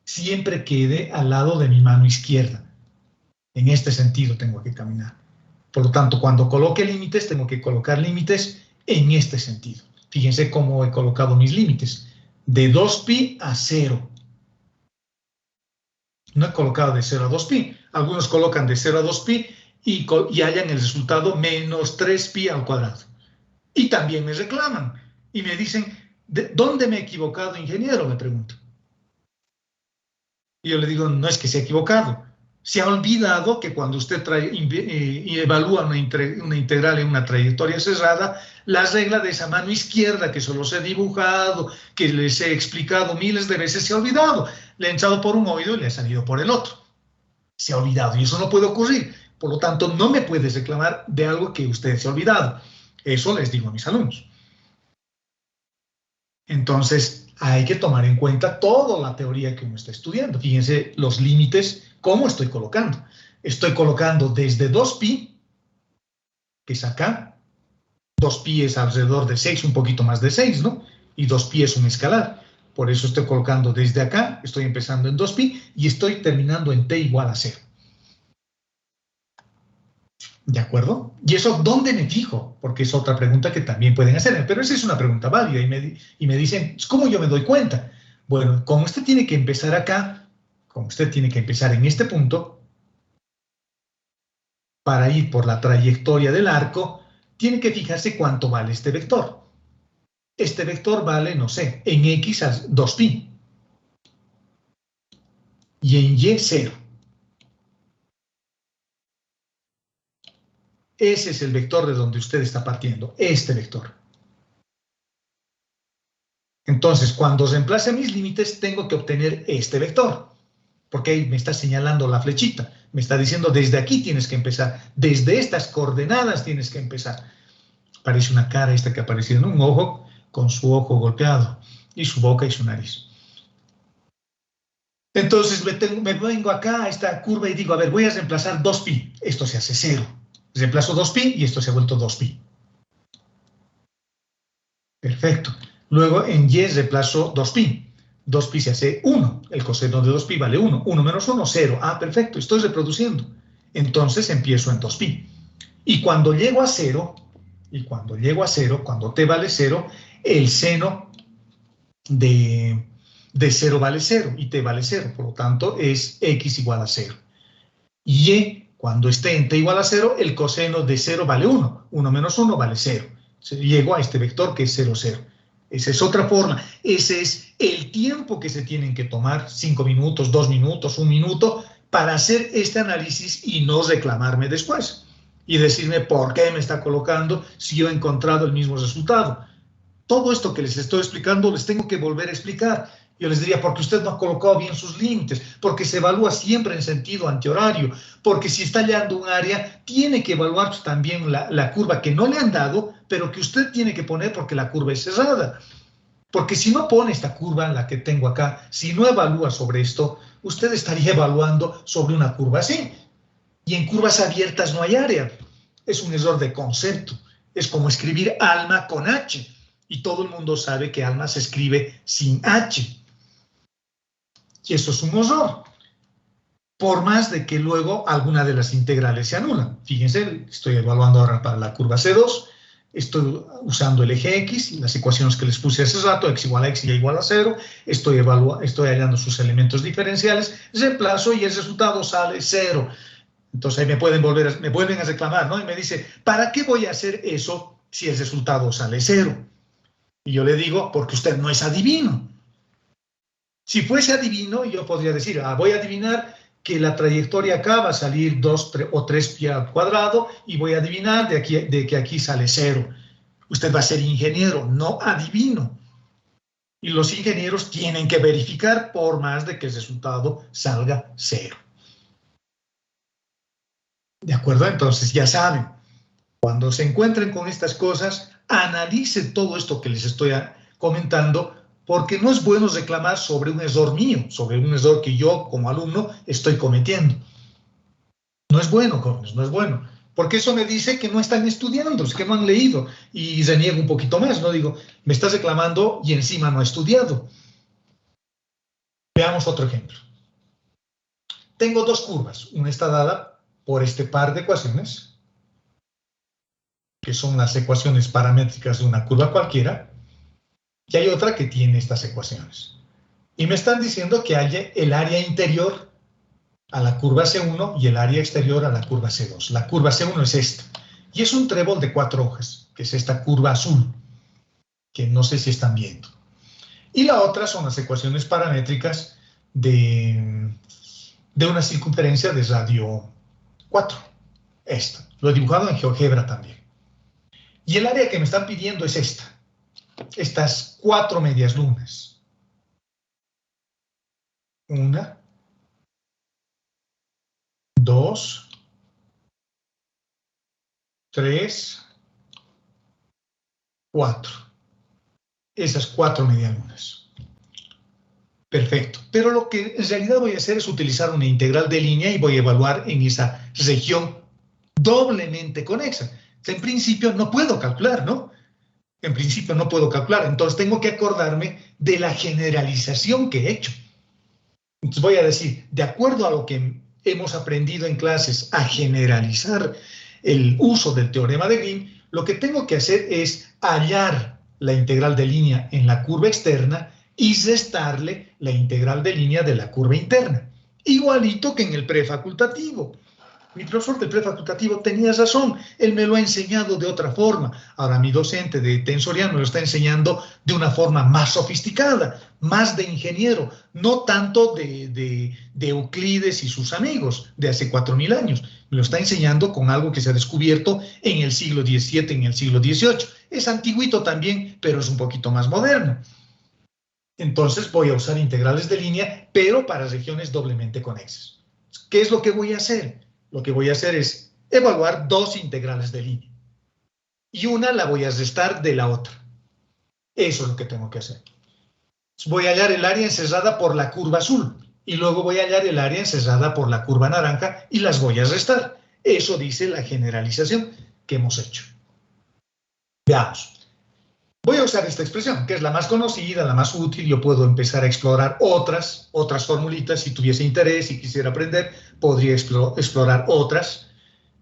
siempre quede al lado de mi mano izquierda. En este sentido tengo que caminar. Por lo tanto, cuando coloque límites, tengo que colocar límites en este sentido. Fíjense cómo he colocado mis límites. De 2pi a 0. No he colocado de 0 a 2pi. Algunos colocan de 0 a 2pi y hallan el resultado menos 3pi al cuadrado. Y también me reclaman y me dicen, ¿dónde me he equivocado, ingeniero? Me preguntan. Y yo le digo, no es que se ha equivocado. Se ha olvidado que cuando usted evalúa una integral en una trayectoria cerrada, la regla de esa mano izquierda que solo se ha dibujado, que les he explicado miles de veces, se ha olvidado. Le ha entrado por un oído y le ha salido por el otro. Se ha olvidado y eso no puede ocurrir. Por lo tanto, no me puedes reclamar de algo que usted se ha olvidado. Eso les digo a mis alumnos. Entonces, hay que tomar en cuenta toda la teoría que uno está estudiando. Fíjense los límites, cómo estoy colocando. Estoy colocando desde 2pi, que es acá. 2pi es alrededor de 6, un poquito más de 6, ¿no? Y 2pi es un escalar. Por eso estoy colocando desde acá, estoy empezando en 2pi y estoy terminando en t igual a 0. ¿De acuerdo? ¿Y eso dónde me fijo? Porque es otra pregunta que también pueden hacerme, pero esa es una pregunta válida y me dicen, ¿cómo yo me doy cuenta? Bueno, como usted tiene que empezar acá, como usted tiene que empezar en este punto, para ir por la trayectoria del arco, tiene que fijarse cuánto vale este vector. Este vector vale, no sé, en x a 2pi y en y 0. Ese es el vector de donde usted está partiendo, este vector. Entonces, cuando reemplace mis límites, tengo que obtener este vector, porque ahí me está señalando la flechita, me está diciendo desde aquí tienes que empezar, desde estas coordenadas tienes que empezar. Parece una cara esta que ha aparecido en un ojo, con su ojo golpeado, y su boca y su nariz. Entonces me vengo acá a esta curva y digo, a ver, voy a reemplazar 2pi, esto se hace 0. Reemplazo 2pi y esto se ha vuelto 2pi. Perfecto. Luego en y reemplazo 2pi. 2pi se hace 1. El coseno de 2pi vale 1. 1 menos 1, 0. Ah, perfecto. Estoy reproduciendo. Entonces empiezo en 2pi. Y cuando llego a 0, cuando t vale 0, el seno de 0 vale 0 y t vale 0. Por lo tanto, es x igual a 0. Y cuando esté en t igual a 0, el coseno de 0 vale 1. 1 menos 1 vale 0. Llego a este vector que es 0, 0. Esa es otra forma. Ese es el tiempo que se tienen que tomar, 5 minutos, 2 minutos, 1 minuto, para hacer este análisis y no reclamarme después. Y decirme por qué me está colocando si yo he encontrado el mismo resultado. Todo esto que les estoy explicando les tengo que volver a explicar. Yo les diría, porque usted no ha colocado bien sus límites, porque se evalúa siempre en sentido antihorario, porque si está hallando un área, tiene que evaluar también la curva que no le han dado, pero que usted tiene que poner porque la curva es cerrada. Porque si no pone esta curva, la que tengo acá, si no evalúa sobre esto, usted estaría evaluando sobre una curva así. Y en curvas abiertas no hay área. Es un error de concepto. Es como escribir alma con H. Y todo el mundo sabe que alma se escribe sin H. Y eso es un error. por más de que luego alguna de las integrales se anulan. Fíjense, estoy evaluando ahora para la curva C2, estoy usando el eje X, las ecuaciones que les puse hace rato, x igual a x y y igual a 0, estoy hallando sus elementos diferenciales, reemplazo y el resultado sale 0. Entonces ahí me vuelven a reclamar, ¿no? Y me dice, ¿para qué voy a hacer eso si el resultado sale 0? Y yo le digo, porque usted no es adivino. Si fuese adivino, yo podría decir, voy a adivinar que la trayectoria acá va a salir 2 o 3 pi al cuadrado y voy a adivinar de que aquí sale 0. Usted va a ser ingeniero, no adivino. Y los ingenieros tienen que verificar por más de que el resultado salga 0. ¿De acuerdo? Entonces ya saben, cuando se encuentren con estas cosas, analicen todo esto que les estoy comentando, porque no es bueno reclamar sobre un error mío, sobre un error que yo como alumno estoy cometiendo. No es bueno, jóvenes, no es bueno. Porque eso me dice que no están estudiando, es que no han leído. Y reniego un poquito más, ¿no? Digo, me estás reclamando y encima no he estudiado. Veamos otro ejemplo. Tengo dos curvas. Una está dada por este par de ecuaciones, que son las ecuaciones paramétricas de una curva cualquiera, y hay otra que tiene estas ecuaciones. Y me están diciendo que hay el área interior a la curva C1 y el área exterior a la curva C2. La curva C1 es esta. Y es un trébol de 4 hojas, que es esta curva azul, que no sé si están viendo. Y la otra son las ecuaciones paramétricas de una circunferencia de radio 4. Esta. Lo he dibujado en GeoGebra también. Y el área que me están pidiendo es esta. Estas 4 medias lunas. 1, 2, 3, 4. Esas 4 medialunas. Perfecto. Pero lo que en realidad voy a hacer es utilizar una integral de línea y voy a evaluar en esa región doblemente conexa. En principio no puedo calcular, ¿no? En principio no puedo calcular. Entonces tengo que acordarme de la generalización que he hecho. Entonces voy a decir, de acuerdo a lo que hemos aprendido en clases a generalizar el uso del teorema de Green, lo que tengo que hacer es hallar la integral de línea en la curva externa y restarle la integral de línea de la curva interna. Igualito que en el prefacultativo. Mi profesor del prefacultativo tenía razón, él me lo ha enseñado de otra forma. Ahora mi docente de tensorial me lo está enseñando de una forma más sofisticada, más de ingeniero, no tanto de Euclides y sus amigos de hace 4000 años. Me lo está enseñando con algo que se ha descubierto en el siglo XVII, en el siglo XVIII. Es antiguito también, pero es un poquito más moderno. Entonces voy a usar integrales de línea, pero para regiones doblemente conexas. ¿Qué es lo que voy a hacer? Lo que voy a hacer es evaluar dos integrales de línea. Y una la voy a restar de la otra. Eso es lo que tengo que hacer. Voy a hallar el área encerrada por la curva azul. Y luego voy a hallar el área encerrada por la curva naranja y las voy a restar. Eso dice la generalización que hemos hecho. Veamos. Voy a usar esta expresión, que es la más conocida, la más útil. Yo puedo empezar a explorar otras formulitas. Si tuviese interés y quisiera aprender, podría explorar otras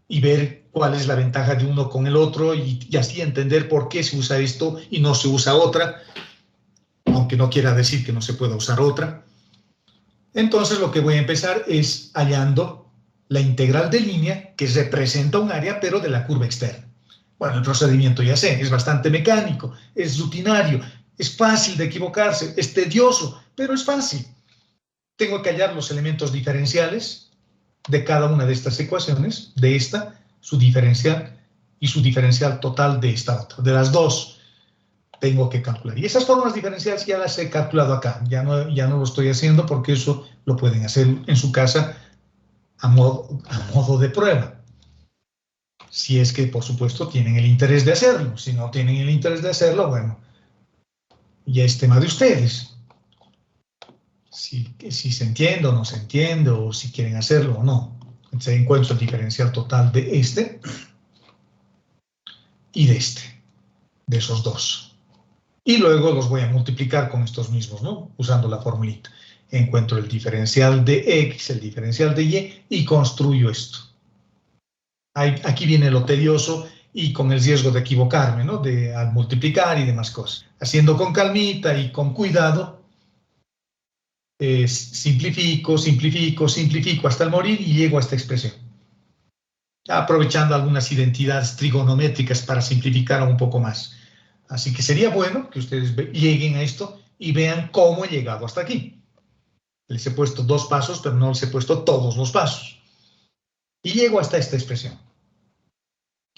y ver cuál es la ventaja de uno con el otro y así entender por qué se usa esto y no se usa otra, aunque no quiera decir que no se pueda usar otra. Entonces lo que voy a empezar es hallando la integral de línea que representa un área, pero de la curva externa. Bueno, el procedimiento ya sé, es bastante mecánico, es rutinario, es fácil de equivocarse, es tedioso, pero es fácil. Tengo que hallar los elementos diferenciales de cada una de estas ecuaciones, de esta, su diferencial, y su diferencial total de esta otra. De las dos tengo que calcular. Y esas formas diferenciales ya las he calculado acá, ya no lo estoy haciendo porque eso lo pueden hacer en su casa a modo de prueba. Si es que, por supuesto, tienen el interés de hacerlo. Si no tienen el interés de hacerlo, bueno, ya es tema de ustedes. Si se entiende o no se entiende, o si quieren hacerlo o no. Entonces encuentro el diferencial total de este y de este, de esos dos. Y luego los voy a multiplicar con estos mismos, ¿no? Usando la formulita. encuentro el diferencial de X, el diferencial de Y construyo esto. Aquí viene lo tedioso y con el riesgo de equivocarme, ¿no? Al multiplicar y demás cosas. Haciendo con calmita y con cuidado, simplifico, simplifico, simplifico hasta el morir y llego a esta expresión. Aprovechando algunas identidades trigonométricas para simplificar un poco más. Así que sería bueno que ustedes lleguen a esto y vean cómo he llegado hasta aquí. Les he puesto 2 pasos, pero no les he puesto todos los pasos. Y llego hasta esta expresión.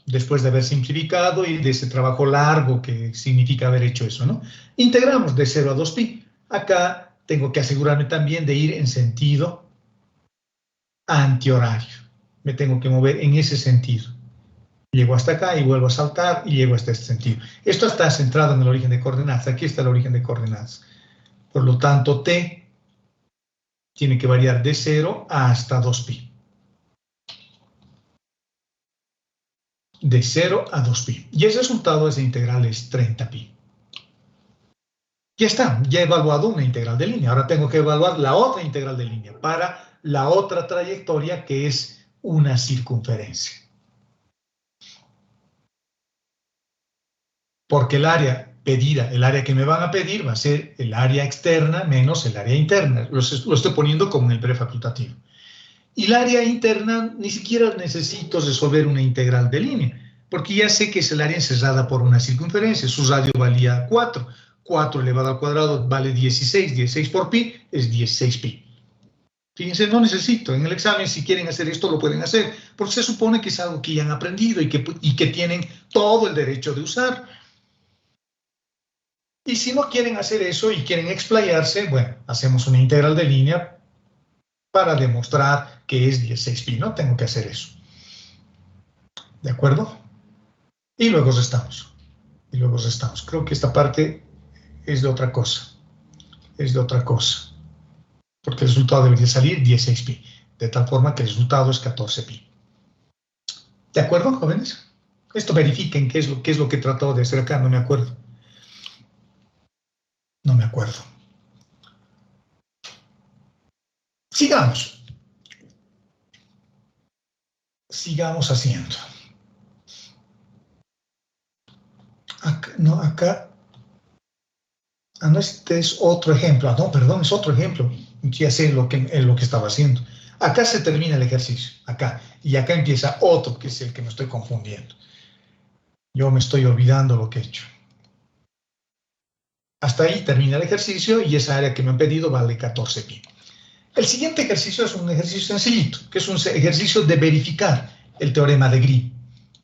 Después de haber simplificado y de ese trabajo largo que significa haber hecho eso, ¿no? Integramos de 0 a 2pi. Acá tengo que asegurarme también de ir en sentido antihorario. Me tengo que mover en ese sentido. Llego hasta acá y vuelvo a saltar y llego hasta este sentido. Esto está centrado en el origen de coordenadas. Aquí está el origen de coordenadas. Por lo tanto, t tiene que variar de 0 hasta 2pi. De 0 a 2pi. Y el resultado de esa integral es 30pi. Ya está, ya he evaluado una integral de línea. Ahora tengo que evaluar la otra integral de línea para la otra trayectoria que es una circunferencia. Porque el área pedida, el área que me van a pedir va a ser el área externa menos el área interna. Lo estoy poniendo como en el prefacultativo. Y el área interna ni siquiera necesito resolver una integral de línea, porque ya sé que es el área encerrada por una circunferencia. Su radio valía 4. 4 elevado al cuadrado vale 16. 16 por pi es 16pi. Fíjense, no necesito. En el examen, si quieren hacer esto, lo pueden hacer, porque se supone que es algo que ya han aprendido y que tienen todo el derecho de usar. Y si no quieren hacer eso y quieren explayarse, bueno, hacemos una integral de línea para demostrar que es 16pi, no tengo que hacer eso. ¿De acuerdo? Y luego restamos. Y luego restamos. Creo que esta parte es de otra cosa. Es de otra cosa. Porque el resultado debería salir 16pi. De tal forma que el resultado es 14pi. ¿De acuerdo, jóvenes? Esto verifiquen qué es lo que he tratado de hacer acá. No me acuerdo. No me acuerdo. Sigamos. Sigamos haciendo. Acá, no, acá. Ah, no, este es otro ejemplo. Ah, no, perdón, es otro ejemplo. Ya sé lo que estaba haciendo. Acá se termina el ejercicio. Acá. Y acá empieza otro, que es el que me estoy confundiendo. Yo me estoy olvidando lo que he hecho. Hasta ahí termina el ejercicio y esa área que me han pedido vale 14pi. El siguiente ejercicio es un ejercicio sencillito, que es un ejercicio de verificar el teorema de Green,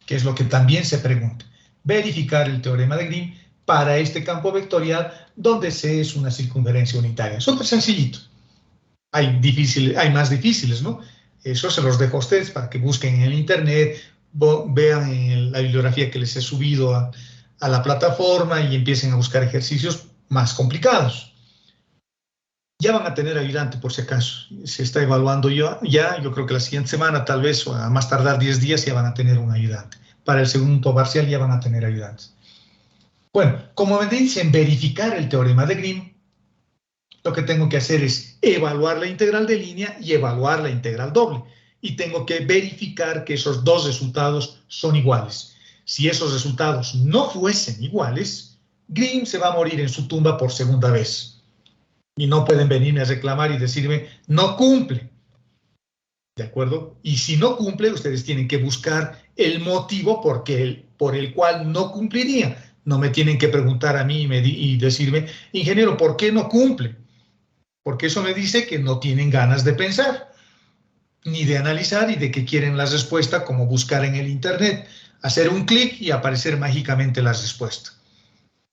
que es lo que también se pregunta. Verificar el teorema de Green para este campo vectorial donde C es una circunferencia unitaria. Súper sencillito. Hay más difíciles, ¿no? Eso se los dejo a ustedes para que busquen en el internet, vean en la bibliografía que les he subido a la plataforma y empiecen a buscar ejercicios más complicados. Ya van a tener ayudante por si acaso. Se está evaluando yo creo que la siguiente semana, tal vez, o a más tardar 10 días, ya van a tener un ayudante. Para el segundo parcial ya van a tener ayudantes. Bueno, como me dicen verificar el teorema de Green, lo que tengo que hacer es evaluar la integral de línea y evaluar la integral doble. Y tengo que verificar que esos dos resultados son iguales. Si esos resultados no fuesen iguales, Green se va a morir en su tumba por segunda vez. Y no pueden venirme a reclamar y decirme, no cumple. ¿De acuerdo? Y si no cumple, ustedes tienen que buscar el motivo por el cual no cumpliría. No me tienen que preguntar a mí y decirme, ingeniero, ¿por qué no cumple? Porque eso me dice que no tienen ganas de pensar, ni de analizar y de que quieren la respuesta como buscar en el internet, hacer un clic y aparecer mágicamente la respuesta.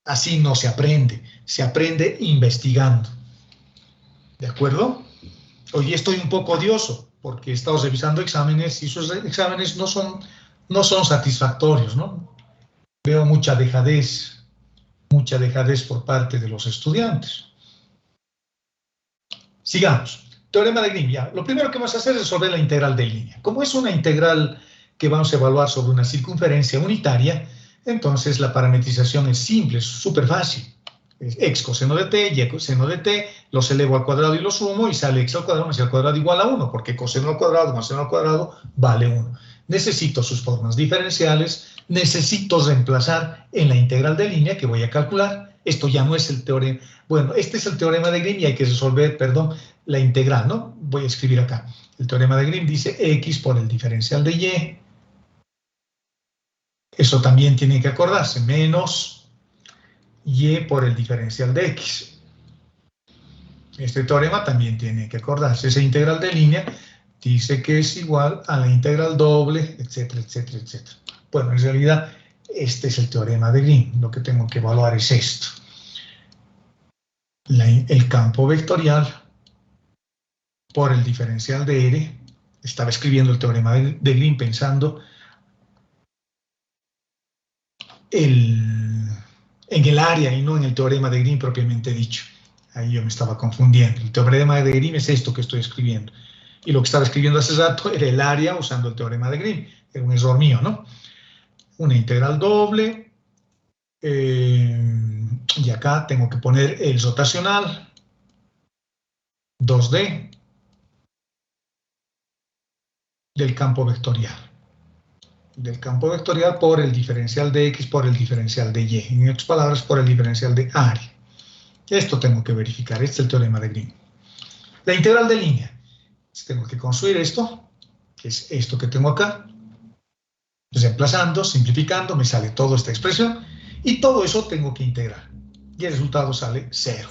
Así no se aprende investigando. ¿De acuerdo? Hoy estoy un poco odioso porque he estado revisando exámenes y esos exámenes no son satisfactorios, ¿no? Veo mucha dejadez por parte de los estudiantes. Sigamos. Teorema de Green. Ya. Lo primero que vamos a hacer es resolver la integral de línea. Como es una integral que vamos a evaluar sobre una circunferencia unitaria, entonces la parametrización es simple, es súper fácil. Es x coseno de t, y coseno de t, los elevo al cuadrado y los sumo y sale x al cuadrado más y al cuadrado igual a 1, porque coseno al cuadrado más seno al cuadrado vale 1. Necesito sus formas diferenciales, necesito reemplazar en la integral de línea que voy a calcular. Esto ya no es el teorema, bueno, este es el teorema de Grimm y hay que resolver, perdón, la integral, ¿no? Voy a escribir acá. El teorema de Grimm dice x por el diferencial de y. Eso también tiene que acordarse, menos y por el diferencial de x. Este teorema también tiene que acordarse. Esa integral de línea dice que es igual a la integral doble, etcétera, etcétera, etcétera. Bueno, en realidad, este es el teorema de Grimm. Lo que tengo que evaluar es esto. El campo vectorial por el diferencial de R. Estaba escribiendo el teorema de Grimm pensando en el área y no en el teorema de Grimm propiamente dicho. Ahí yo me estaba confundiendo. El teorema de Grimm es esto que estoy escribiendo. Y lo que estaba escribiendo hace rato era el área usando el teorema de Grimm. Era un error mío, ¿no? Una integral doble. Y acá tengo que poner el rotacional. 2D. Del campo vectorial. Del campo vectorial por el diferencial de x por el diferencial de y. En otras palabras, por el diferencial de área. Esto tengo que verificar. Este es el teorema de Grimm. La integral de línea. Tengo que construir esto, que es esto que tengo acá. Reemplazando, simplificando, me sale toda esta expresión. Y todo eso tengo que integrar. Y el resultado sale 0.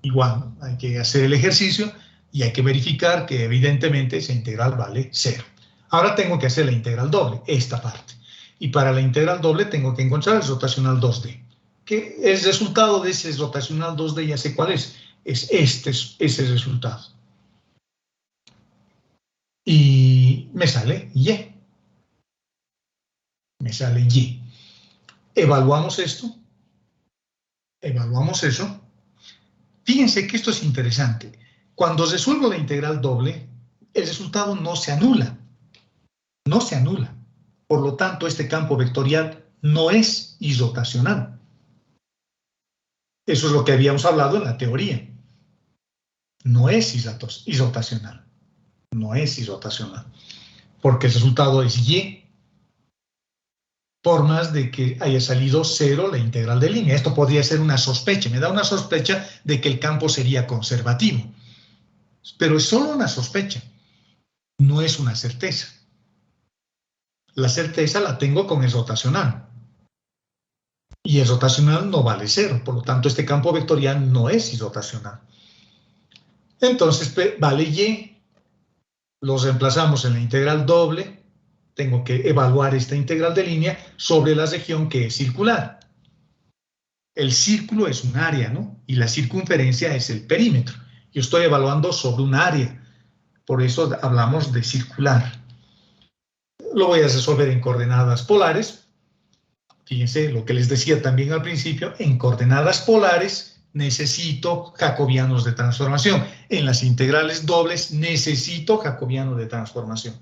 Igual, hay que hacer el ejercicio y hay que verificar que evidentemente esa integral vale 0. Ahora tengo que hacer la integral doble, esta parte. Y para la integral doble tengo que encontrar el rotacional 2D. Que el resultado de ese rotacional 2D ya sé cuál es. Es ese resultado. Y me sale Y. Me sale Y. Evaluamos esto. Evaluamos eso. Fíjense que esto es interesante. Cuando resuelvo la integral doble, el resultado no se anula. No se anula. Por lo tanto, este campo vectorial no es irrotacional. Eso es lo que habíamos hablado en la teoría. No es irrotacional. No es irrotacional. Porque el resultado es Y. Por más de que haya salido 0 la integral de línea. Esto podría ser una sospecha. Me da una sospecha de que el campo sería conservativo. Pero es solo una sospecha. No es una certeza. La certeza la tengo con el rotacional. Y el rotacional no vale 0. Por lo tanto, este campo vectorial no es irrotacional. Entonces, vale Y. Los reemplazamos en la integral doble. Tengo que evaluar esta integral de línea sobre la región que es circular. El círculo es un área, ¿no? Y la circunferencia es el perímetro. Yo estoy evaluando sobre un área. Por eso hablamos de circular. Lo voy a resolver en coordenadas polares. Fíjense lo que les decía también al principio. En coordenadas polares necesito jacobianos de transformación. En las integrales dobles necesito jacobiano de transformación.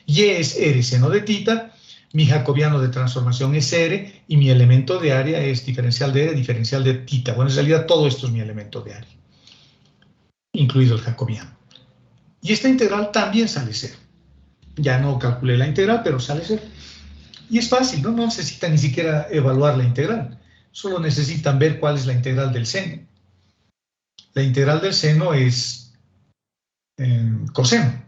Y es R seno de tita, mi jacobiano de transformación es R y mi elemento de área es diferencial de R, diferencial de tita. Bueno, en realidad todo esto es mi elemento de área, incluido el jacobiano. Y esta integral también sale 0. Ya no calculé la integral, pero sale 0. Y es fácil, ¿no? No necesitan ni siquiera evaluar la integral. Solo necesitan ver cuál es la integral del seno. La integral del seno es coseno.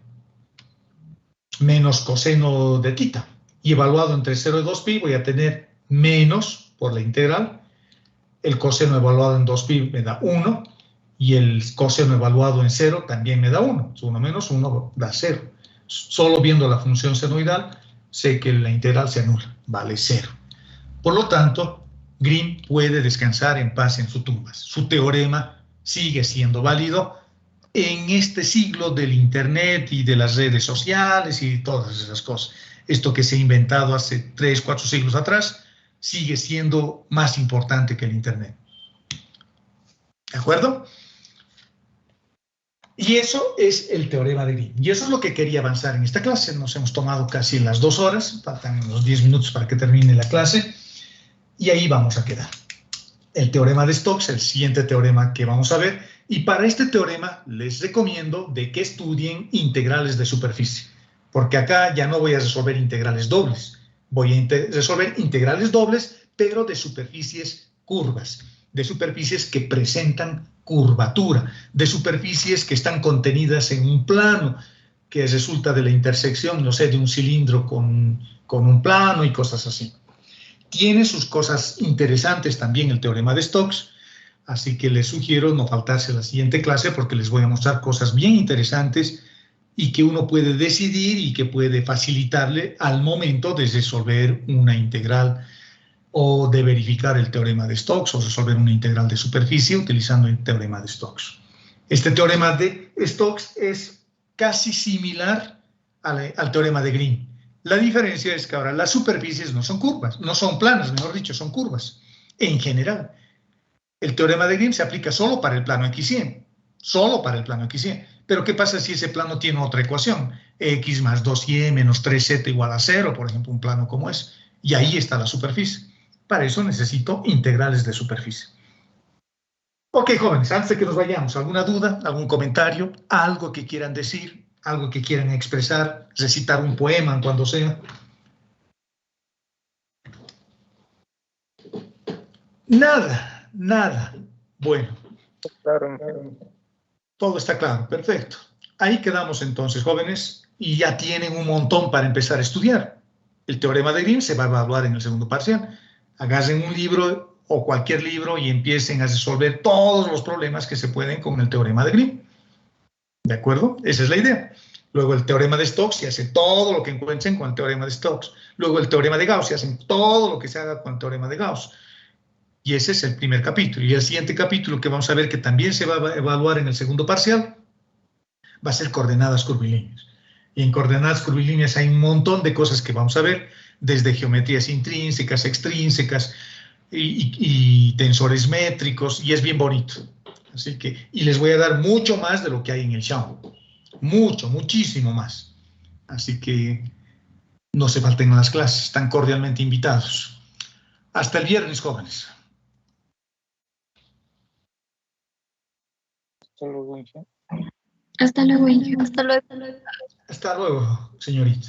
Menos coseno de tita. Y evaluado entre 0 y 2pi voy a tener menos por la integral. El coseno evaluado en 2pi me da 1. Y el coseno evaluado en 0 también me da 1. 1 menos 1 da 0. Solo viendo la función senoidal sé que la integral se anula. Vale 0. Por lo tanto, Grimm puede descansar en paz en su tumba. Su teorema sigue siendo válido en este siglo del Internet y de las redes sociales y todas esas cosas. Esto que se ha inventado hace 3, 4 siglos atrás sigue siendo más importante que el Internet. ¿De acuerdo? Y eso es el teorema de Grimm. Y eso es lo que quería avanzar en esta clase. Nos hemos tomado casi las 2 horas, faltan unos 10 minutos para que termine la clase, y ahí vamos a quedar. el teorema de Stokes, el siguiente teorema que vamos a ver. Y para este teorema les recomiendo de que estudien integrales de superficie, porque acá ya no voy a resolver integrales dobles. Voy a resolver integrales dobles, pero de superficies curvas, de superficies que presentan curvatura, de superficies que están contenidas en un plano, que resulta de la intersección, no sé, de un cilindro con un plano y cosas así. Tiene sus cosas interesantes también el teorema de Stokes, así que les sugiero no faltarse a la siguiente clase porque les voy a mostrar cosas bien interesantes y que uno puede decidir y que puede facilitarle al momento de resolver una integral o de verificar el teorema de Stokes o resolver una integral de superficie utilizando el teorema de Stokes. Este teorema de Stokes es casi similar al teorema de Green. La diferencia es que ahora las superficies no son curvas, no son planas, mejor dicho, son curvas. En general, el teorema de Green se aplica solo para el plano X100, solo para el plano X100. Pero ¿qué pasa si ese plano tiene otra ecuación? X más 2y menos 3z igual a 0, por ejemplo, un plano como ese. Y ahí está la superficie. Para eso necesito integrales de superficie. Ok, jóvenes, antes de que nos vayamos, ¿alguna duda, algún comentario, algo que quieran decir, algo que quieran expresar, recitar un poema cuando sea? Nada, nada. Bueno, Claro. todo está claro, perfecto. Ahí quedamos entonces, jóvenes, y ya tienen un montón para empezar a estudiar. El teorema de Green se va a evaluar en el segundo parcial. Agarren un libro o cualquier libro y empiecen a resolver todos los problemas que se pueden con el teorema de Green. ¿De acuerdo? Esa es la idea. Luego el teorema de Stokes, se hace todo lo que encuentren con el teorema de Stokes. Luego el teorema de Gauss, se hace todo lo que se haga con el teorema de Gauss. Y ese es el primer capítulo. Y el siguiente capítulo que vamos a ver que también se va a evaluar en el segundo parcial va a ser coordenadas curvilíneas. Y en coordenadas curvilíneas hay un montón de cosas que vamos a ver, desde geometrías intrínsecas, extrínsecas y tensores métricos, y es bien bonito. Así que, y les voy a dar mucho más de lo que hay en el Xiao. Mucho, muchísimo más. Así que no se falten a las clases, están cordialmente invitados. Hasta el viernes, jóvenes. Hasta luego, Inge. Hasta luego, Inge. Hasta luego. Hasta luego, señorita.